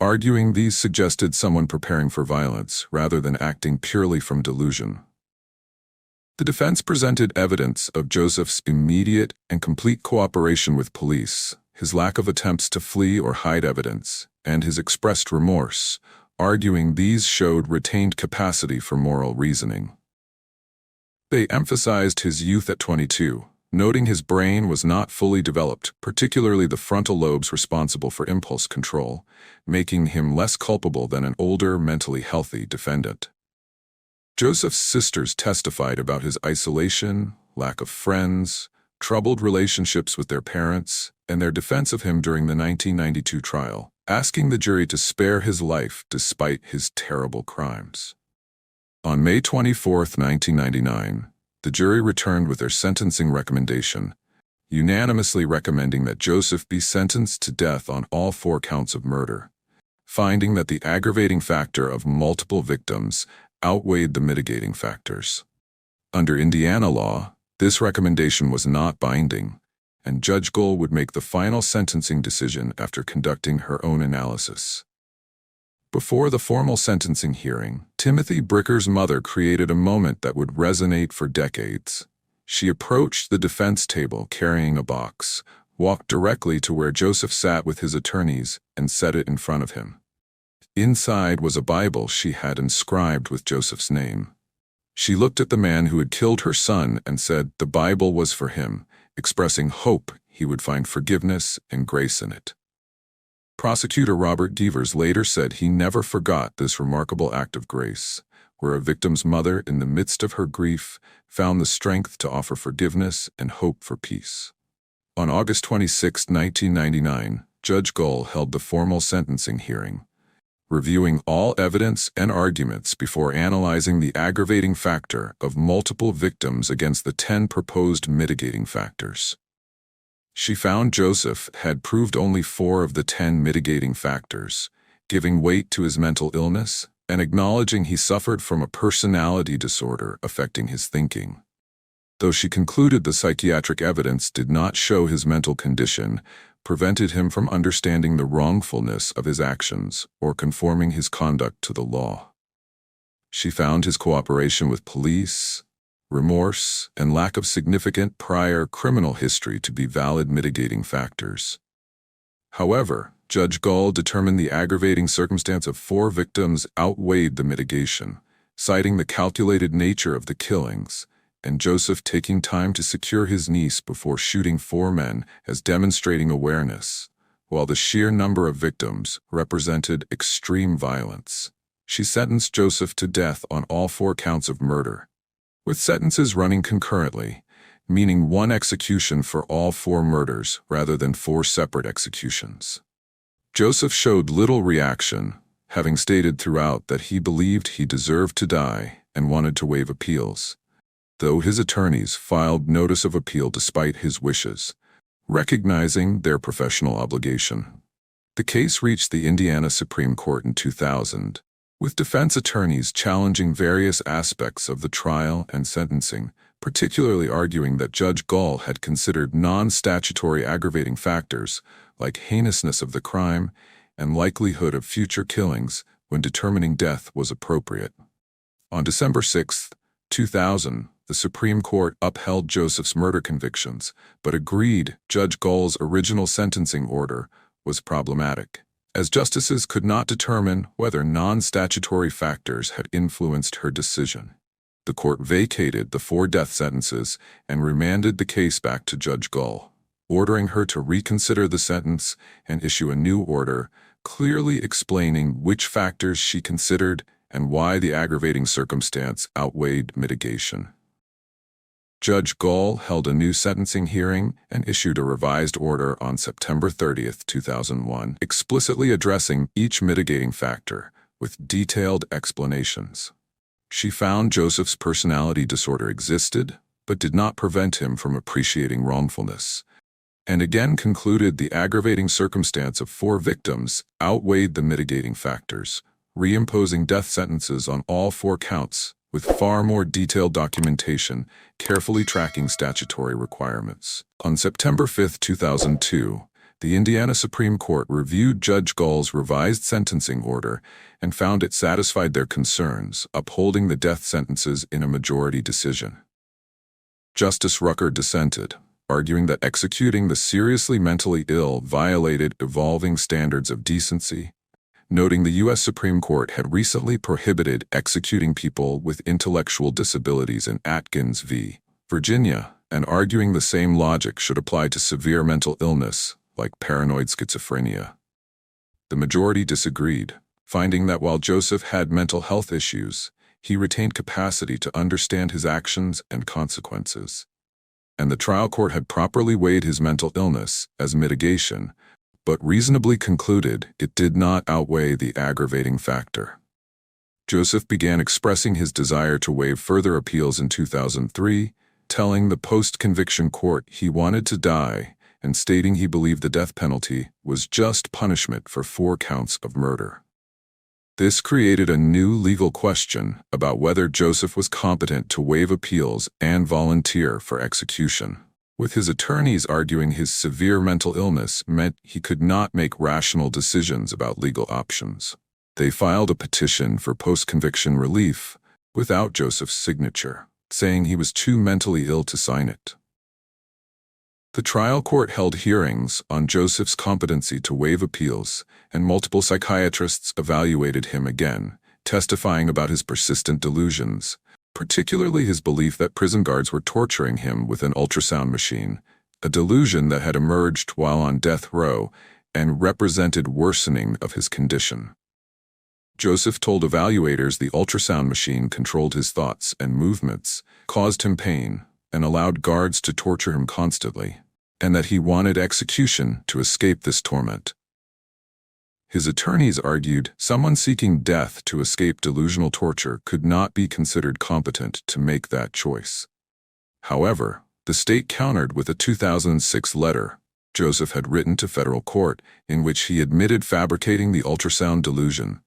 arguing these suggested someone preparing for violence rather than acting purely from delusion. The defense presented evidence of Joseph's immediate and complete cooperation with police, his lack of attempts to flee or hide evidence, and his expressed remorse, arguing these showed retained capacity for moral reasoning. They emphasized his youth at 22, noting his brain was not fully developed, particularly the frontal lobes responsible for impulse control, making him less culpable than an older, mentally healthy defendant. Joseph's sisters testified about his isolation, lack of friends, troubled relationships with their parents, and their defense of him during the 1992 trial, asking the jury to spare his life despite his terrible crimes. On May 24, 1999, the jury returned with their sentencing recommendation, unanimously recommending that Joseph be sentenced to death on all 4 counts of murder, finding that the aggravating factor of multiple victims outweighed the mitigating factors. Under Indiana law, this recommendation was not binding, and Judge Gull would make the final sentencing decision after conducting her own analysis. Before the formal sentencing hearing, Timothy Bricker's mother created a moment that would resonate for decades. She approached the defense table carrying a box, walked directly to where Joseph sat with his attorneys, and set it in front of him. Inside was a Bible she had inscribed with Joseph's name. She looked at the man who had killed her son and said the Bible was for him, expressing hope he would find forgiveness and grace in it. Prosecutor Robert Devers later said he never forgot this remarkable act of grace, where a victim's mother, in the midst of her grief, found the strength to offer forgiveness and hope for peace. On August 26, 1999, Judge Gull held the formal sentencing hearing, reviewing all evidence and arguments before analyzing the aggravating factor of multiple victims against the 10 proposed mitigating factors. She found Joseph had proved only 4 of the 10 mitigating factors, giving weight to his mental illness and acknowledging he suffered from a personality disorder affecting his thinking. Though she concluded the psychiatric evidence did not show his mental condition, prevented him from understanding the wrongfulness of his actions or conforming his conduct to the law. She found his cooperation with police, remorse, and lack of significant prior criminal history to be valid mitigating factors. However, Judge Gull determined the aggravating circumstance of 4 victims outweighed the mitigation, citing the calculated nature of the killings, and Joseph taking time to secure his niece before shooting 4 men as demonstrating awareness, while the sheer number of victims represented extreme violence. She sentenced Joseph to death on all 4 counts of murder, with sentences running concurrently, meaning 1 execution for all 4 murders rather than 4 separate executions. Joseph showed little reaction, having stated throughout that he believed he deserved to die and wanted to waive appeals, though his attorneys filed notice of appeal despite his wishes, recognizing their professional obligation. The case reached the Indiana Supreme Court in 2000, with defense attorneys challenging various aspects of the trial and sentencing, particularly arguing that Judge Gull had considered non-statutory aggravating factors like heinousness of the crime and likelihood of future killings when determining death was appropriate. On December 6, 2000, the Supreme Court upheld Joseph's murder convictions, but agreed Judge Gull's original sentencing order was problematic, as justices could not determine whether non-statutory factors had influenced her decision. The court vacated the 4 death sentences and remanded the case back to Judge Gull, ordering her to reconsider the sentence and issue a new order, clearly explaining which factors she considered and why the aggravating circumstance outweighed mitigation. Judge Gull held a new sentencing hearing and issued a revised order on September 30, 2001, explicitly addressing each mitigating factor with detailed explanations. She found Joseph's personality disorder existed, but did not prevent him from appreciating wrongfulness, and again concluded the aggravating circumstance of 4 victims outweighed the mitigating factors, reimposing death sentences on all 4 counts, with far more detailed documentation, carefully tracking statutory requirements. On September 5, 2002, the Indiana Supreme Court reviewed Judge Gull's revised sentencing order and found it satisfied their concerns, upholding the death sentences in a majority decision. Justice Rucker dissented, arguing that executing the seriously mentally ill violated evolving standards of decency, noting the U.S. Supreme Court had recently prohibited executing people with intellectual disabilities in Atkins v. Virginia, and arguing the same logic should apply to severe mental illness, like paranoid schizophrenia. The majority disagreed, finding that while Joseph had mental health issues, he retained capacity to understand his actions and consequences. And the trial court had properly weighed his mental illness as mitigation, but reasonably concluded it did not outweigh the aggravating factor. Joseph began expressing his desire to waive further appeals in 2003, telling the post-conviction court he wanted to die and stating he believed the death penalty was just punishment for 4 counts of murder. This created a new legal question about whether Joseph was competent to waive appeals and volunteer for execution, with his attorneys arguing his severe mental illness meant he could not make rational decisions about legal options. They filed a petition for post-conviction relief without Joseph's signature, saying he was too mentally ill to sign it. The trial court held hearings on Joseph's competency to waive appeals, and multiple psychiatrists evaluated him again, testifying about his persistent delusions, particularly his belief that prison guards were torturing him with an ultrasound machine, a delusion that had emerged while on death row and represented worsening of his condition. Joseph told evaluators the ultrasound machine controlled his thoughts and movements, caused him pain, and allowed guards to torture him constantly, and that he wanted execution to escape this torment. His attorneys argued someone seeking death to escape delusional torture could not be considered competent to make that choice. However, the state countered with a 2006 letter Joseph had written to federal court in which he admitted fabricating the ultrasound delusion,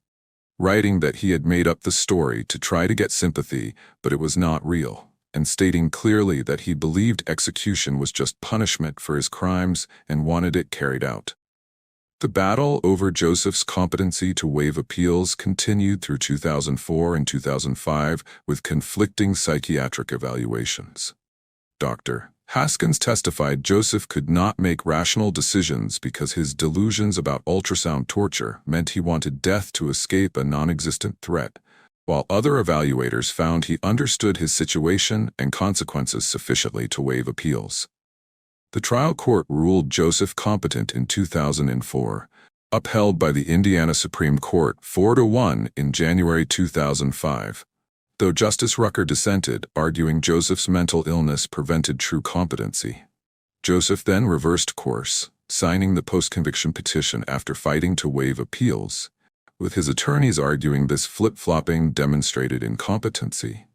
writing that he had made up the story to try to get sympathy, but it was not real, and stating clearly that he believed execution was just punishment for his crimes and wanted it carried out. The battle over Joseph's competency to waive appeals continued through 2004 and 2005 with conflicting psychiatric evaluations. Dr. Haskins testified Joseph could not make rational decisions because his delusions about ultrasound torture meant he wanted death to escape a non-existent threat, while other evaluators found he understood his situation and consequences sufficiently to waive appeals. The trial court ruled Joseph competent in 2004, upheld by the Indiana Supreme Court 4-1 in January 2005, though Justice Rucker dissented, arguing Joseph's mental illness prevented true competency. Joseph then reversed course, signing the post-conviction petition after fighting to waive appeals, with his attorneys arguing this flip-flopping demonstrated incompetency.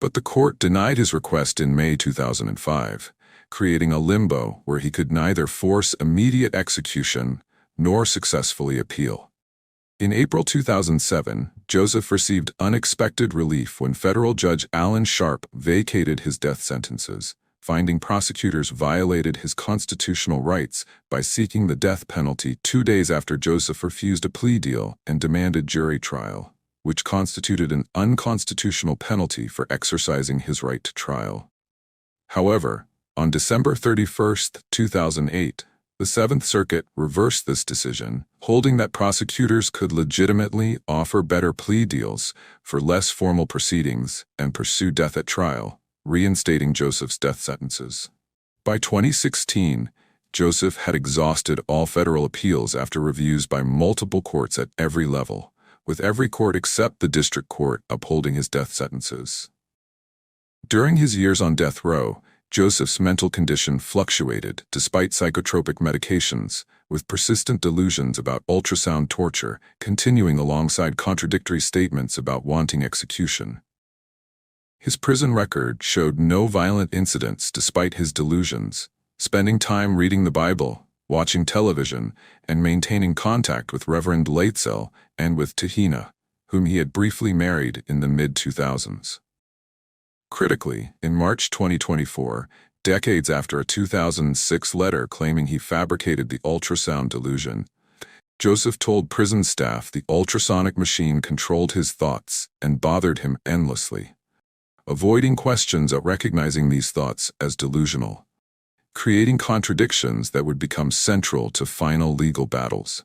But the court denied his request in May 2005, creating a limbo where he could neither force immediate execution nor successfully appeal. In April 2007, Joseph received unexpected relief when federal judge Alan Sharp vacated his death sentences, finding prosecutors violated his constitutional rights by seeking the death penalty 2 days after Joseph refused a plea deal and demanded jury trial, which constituted an unconstitutional penalty for exercising his right to trial. However, on December 31, 2008, the Seventh Circuit reversed this decision, holding that prosecutors could legitimately offer better plea deals for less formal proceedings and pursue death at trial, reinstating Joseph's death sentences. By 2016, Joseph had exhausted all federal appeals after reviews by multiple courts at every level, with every court except the district court upholding his death sentences. During his years on death row, Joseph's mental condition fluctuated despite psychotropic medications, with persistent delusions about ultrasound torture continuing alongside contradictory statements about wanting execution. His prison record showed no violent incidents despite his delusions, spending time reading the Bible, watching television, and maintaining contact with Reverend Laitzel and with Tahina, whom he had briefly married in the mid-2000s. Critically, in March 2024, decades after a 2006 letter claiming he fabricated the ultrasound delusion, Joseph told prison staff the ultrasonic machine controlled his thoughts and bothered him endlessly, avoiding questions at recognizing these thoughts as delusional, creating contradictions that would become central to final legal battles.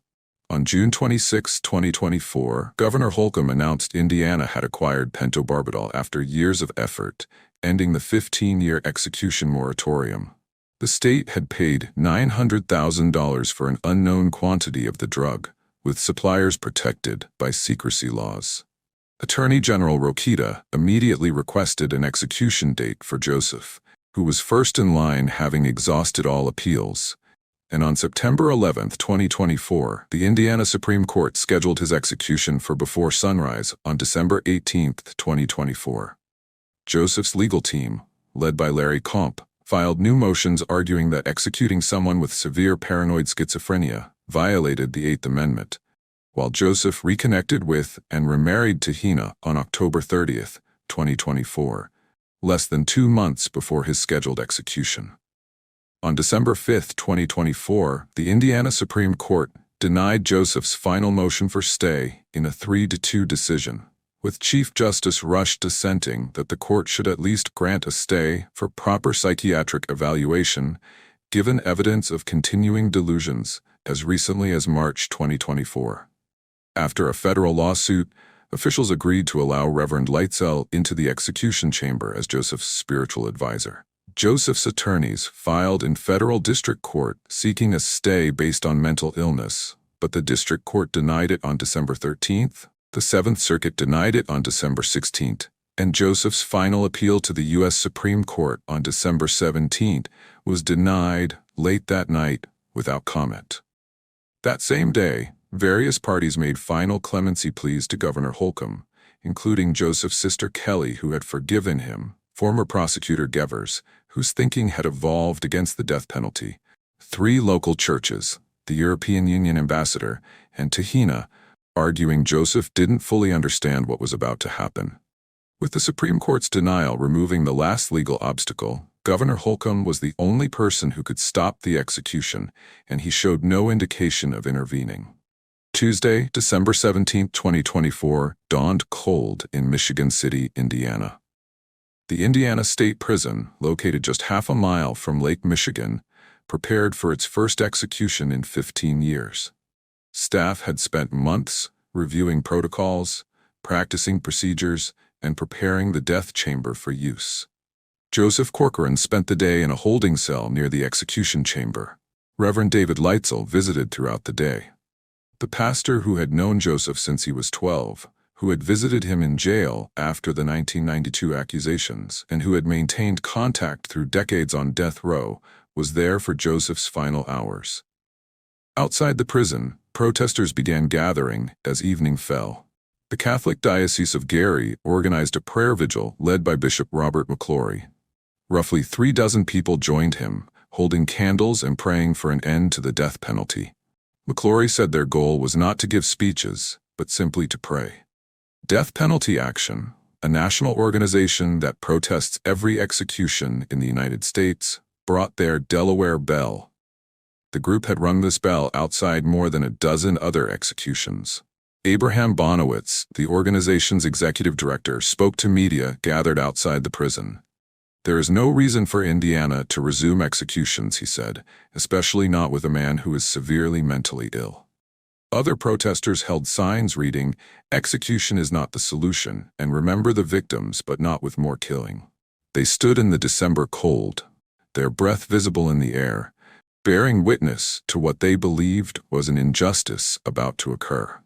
On June 26, 2024, Governor Holcomb announced Indiana had acquired pentobarbital after years of effort, ending the 15-year execution moratorium. The state had paid $900,000 for an unknown quantity of the drug, with suppliers protected by secrecy laws. Attorney General Rokita immediately requested an execution date for Joseph, who was first in line having exhausted all appeals. And on September 11, 2024, the Indiana Supreme Court scheduled his execution for before sunrise on December 18, 2024. Joseph's legal team, led by Larry Comp, filed new motions arguing that executing someone with severe paranoid schizophrenia violated the Eighth Amendment, while Joseph reconnected with and remarried to Hina on October 30, 2024, less than 2 months before his scheduled execution. On December 5, 2024, the Indiana Supreme Court denied Joseph's final motion for stay in a 3-2 decision, with Chief Justice Rush dissenting that the court should at least grant a stay for proper psychiatric evaluation, given evidence of continuing delusions as recently as March 2024. After a federal lawsuit, officials agreed to allow Reverend Lightsell into the execution chamber as Joseph's spiritual advisor. Joseph's attorneys filed in federal district court seeking a stay based on mental illness, but the district court denied it on December 13th, the Seventh Circuit denied it on December 16th, and Joseph's final appeal to the U.S. Supreme Court on December 17th was denied late that night without comment. That same day, various parties made final clemency pleas to Governor Holcomb, including Joseph's sister Kelly, who had forgiven him, former prosecutor Gevers, whose thinking had evolved against the death penalty, 3 local churches, the European Union ambassador, and Tahina, arguing Joseph didn't fully understand what was about to happen. With the Supreme Court's denial removing the last legal obstacle, Governor Holcomb was the only person who could stop the execution, and he showed no indication of intervening. Tuesday, December 17, 2024, dawned cold in Michigan City, Indiana. The Indiana State Prison, located just half a mile from Lake Michigan, prepared for its first execution in 15 years. Staff had spent months reviewing protocols, practicing procedures, and preparing the death chamber for use. Joseph Corcoran spent the day in a holding cell near the execution chamber. Reverend David Lightsell visited throughout the day. The pastor who had known Joseph since he was 12, who had visited him in jail after the 1992 accusations, and who had maintained contact through decades on death row, was there for Joseph's final hours. Outside the prison, protesters began gathering as evening fell. The Catholic Diocese of Gary organized a prayer vigil led by Bishop Robert McClory. Roughly 36 people joined him, holding candles and praying for an end to the death penalty. McClory said their goal was not to give speeches, but simply to pray. Death Penalty Action, a national organization that protests every execution in the United States, brought their Delaware bell. The group had rung this bell outside more than a dozen other executions. Abraham Bonowitz, the organization's executive director, spoke to media gathered outside the prison. "There is no reason for Indiana to resume executions," he said, "especially not with a man who is severely mentally ill." Other protesters held signs reading, "Execution is not the solution, and remember the victims, but not with more killing." They stood in the December cold, their breath visible in the air, bearing witness to what they believed was an injustice about to occur.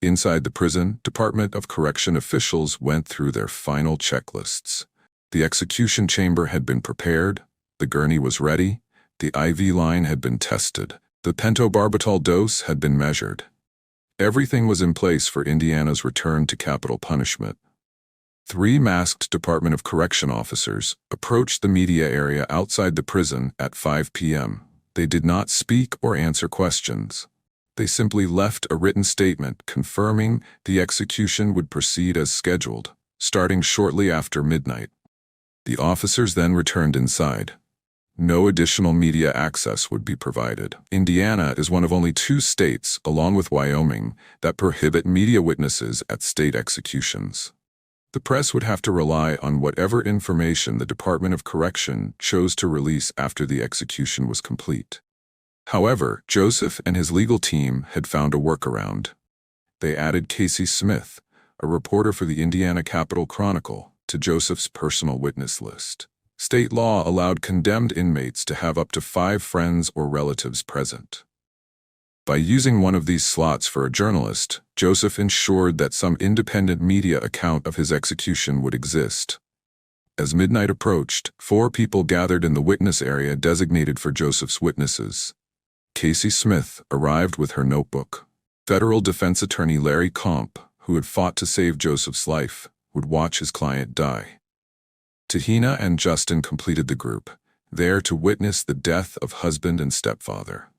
Inside the prison, Department of Correction officials went through their final checklists. The execution chamber had been prepared, the gurney was ready, the IV line had been tested, the pentobarbital dose had been measured. Everything was in place for Indiana's return to capital punishment. 3 masked Department of Correction officers approached the media area outside the prison at 5 p.m. They did not speak or answer questions. They simply left a written statement confirming the execution would proceed as scheduled, starting shortly after midnight. The officers then returned inside. No additional media access would be provided. Indiana is one of only 2 states, along with Wyoming, that prohibit media witnesses at state executions. The press would have to rely on whatever information the Department of Correction chose to release after the execution was complete. However, Joseph and his legal team had found a workaround. They added Casey Smith, a reporter for the Indiana Capitol Chronicle, to Joseph's personal witness list. State law allowed condemned inmates to have up to 5 friends or relatives present. By using one of these slots for a journalist, Joseph ensured that some independent media account of his execution would exist. As midnight approached, 4 people gathered in the witness area designated for Joseph's witnesses. Casey Smith arrived with her notebook. Federal defense attorney Larry Comp, who had fought to save Joseph's life, would watch his client die. Tahina and Justin completed the group, there to witness the death of husband and stepfather.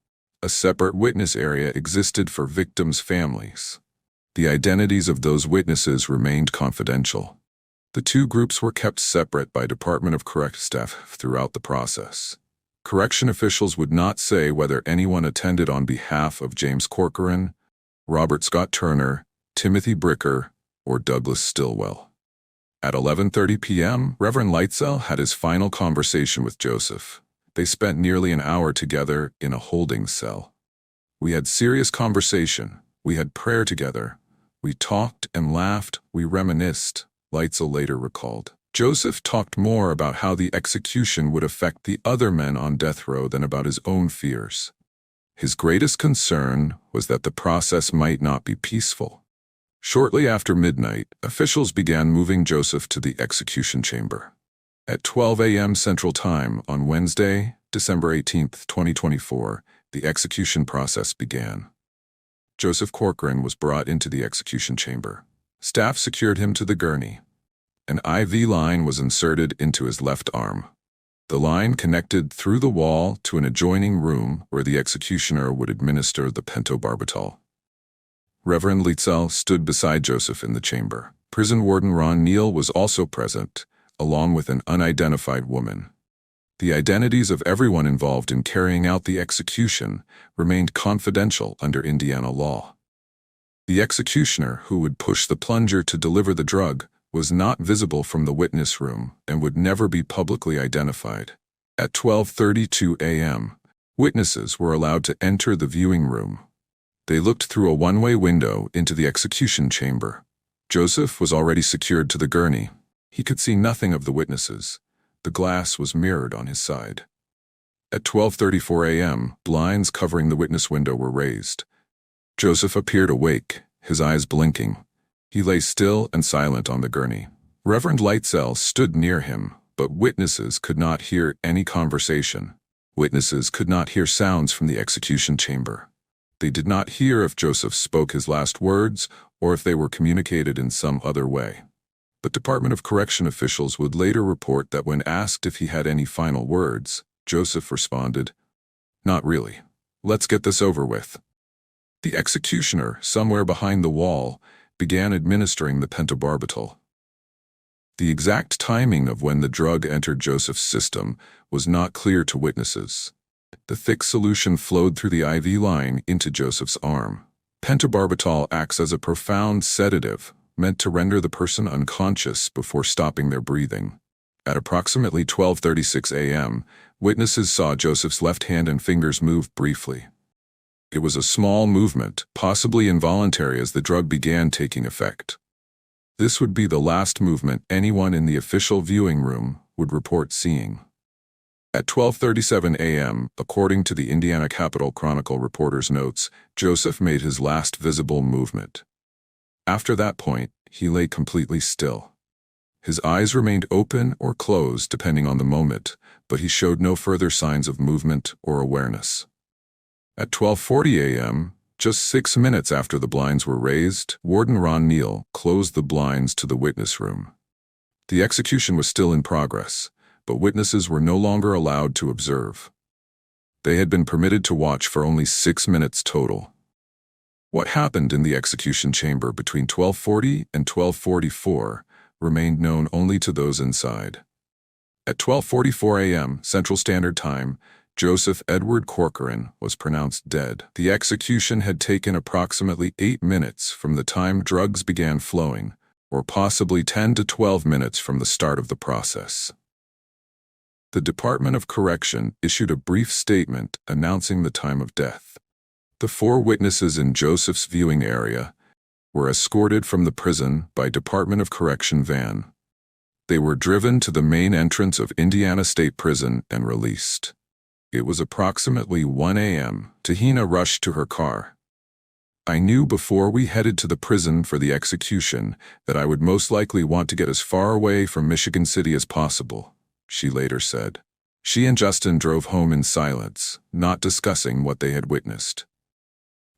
A separate witness area existed for victims' families. The identities of those witnesses remained confidential. The 2 groups were kept separate by Department of Corrections staff throughout the process. Correction officials would not say whether anyone attended on behalf of James Corcoran, Robert Scott Turner, Timothy Bricker, or Douglas Stillwell. At 11:30 p.m., Reverend Lightsell had his final conversation with Joseph. They spent nearly an hour together in a holding cell. "We had serious conversation. We had prayer together. We talked and laughed. We reminisced," Lightsell later recalled. Joseph talked more about how the execution would affect the other men on death row than about his own fears. His greatest concern was that the process might not be peaceful. Shortly after midnight, officials began moving Joseph to the execution chamber. At 12 a.m. Central Time on Wednesday, December 18, 2024, the execution process began. Joseph Corcoran was brought into the execution chamber. Staff secured him to the gurney. An IV line was inserted into his left arm. The line connected through the wall to an adjoining room where the executioner would administer the pentobarbital. Reverend Lightsell stood beside Joseph in the chamber. Prison warden Ron Neal was also present, along with an unidentified woman. The identities of everyone involved in carrying out the execution remained confidential under Indiana law. The executioner, who would push the plunger to deliver the drug, was not visible from the witness room and would never be publicly identified. At 12:32 a.m., witnesses were allowed to enter the viewing room. They looked through a one-way window into the execution chamber. Joseph was already secured to the gurney. He could see nothing of the witnesses. The glass was mirrored on his side. At 12:34 a.m., blinds covering the witness window were raised. Joseph appeared awake, his eyes blinking. He lay still and silent on the gurney. Reverend Lightsell stood near him, but witnesses could not hear any conversation. Witnesses could not hear sounds from the execution chamber. They did not hear if Joseph spoke his last words or if they were communicated in some other way. But Department of Correction officials would later report that when asked if he had any final words, Joseph responded, "Not really. Let's get this over with." The executioner, somewhere behind the wall, began administering the pentobarbital. The exact timing of when the drug entered Joseph's system was not clear to witnesses. The thick solution flowed through the IV line into Joseph's arm. Pentobarbital acts as a profound sedative, meant to render the person unconscious before stopping their breathing. At approximately 12:36 a.m., witnesses saw Joseph's left hand and fingers move briefly. It was a small movement, possibly involuntary as the drug began taking effect. This would be the last movement anyone in the official viewing room would report seeing. At 12:37 a.m., according to the Indiana Capitol Chronicle reporter's notes, Joseph made his last visible movement. After that point, he lay completely still. His eyes remained open or closed depending on the moment, but he showed no further signs of movement or awareness. At 12:40 a.m., just 6 minutes after the blinds were raised, Warden Ron Neal closed the blinds to the witness room. The execution was still in progress, but witnesses were no longer allowed to observe. They had been permitted to watch for only 6 minutes total. What happened in the execution chamber between 12:40 and 12:44 remained known only to those inside. At 12:44 a.m. Central Standard Time, Joseph Edward Corcoran was pronounced dead. The execution had taken approximately 8 minutes from the time drugs began flowing, or possibly 10 to 12 minutes from the start of the process. the Department of Correction issued a brief statement announcing the time of death. The 4 witnesses in Joseph's viewing area were escorted from the prison by Department of Correction van. They were driven to the main entrance of Indiana State Prison and released. It was approximately 1 a.m. Tahina rushed to her car. "I knew before we headed to the prison for the execution that I would most likely want to get as far away from Michigan City as possible," she later said. She and Justin drove home in silence, not discussing what they had witnessed.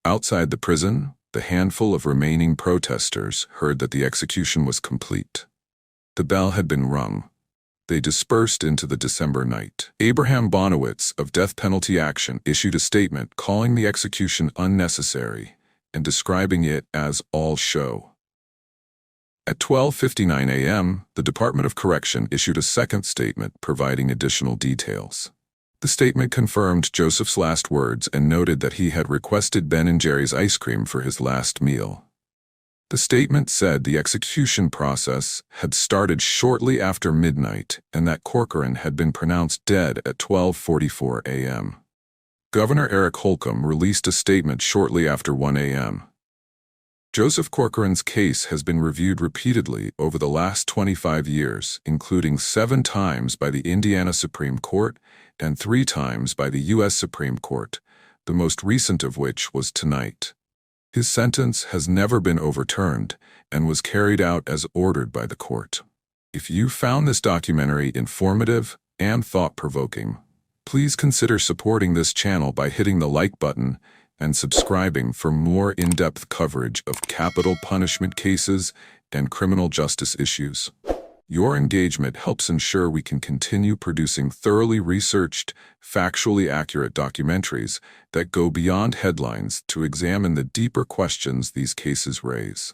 Outside the prison, the handful of remaining protesters heard that the execution was complete. The bell had been rung. They dispersed into the December night. Abraham Bonowitz of Death Penalty Action issued a statement calling the execution unnecessary and describing it as all show. At 12:59 a.m., the Department of Correction issued a second statement providing additional details. The statement confirmed Joseph's last words and noted that he had requested Ben & Jerry's ice cream for his last meal. The statement said the execution process had started shortly after midnight and that Corcoran had been pronounced dead at 12:44 a.m. Governor Eric Holcomb released a statement shortly after 1 a.m. Joseph Corcoran's case has been reviewed repeatedly over the last 25 years, including 7 times by the Indiana Supreme Court and 3 times by the U.S. Supreme Court, the most recent of which was tonight. His sentence has never been overturned and was carried out as ordered by the court. If you found this documentary informative and thought-provoking, please consider supporting this channel by hitting the like button and subscribing for more in-depth coverage of capital punishment cases and criminal justice issues. Your engagement helps ensure we can continue producing thoroughly researched, factually accurate documentaries that go beyond headlines to examine the deeper questions these cases raise.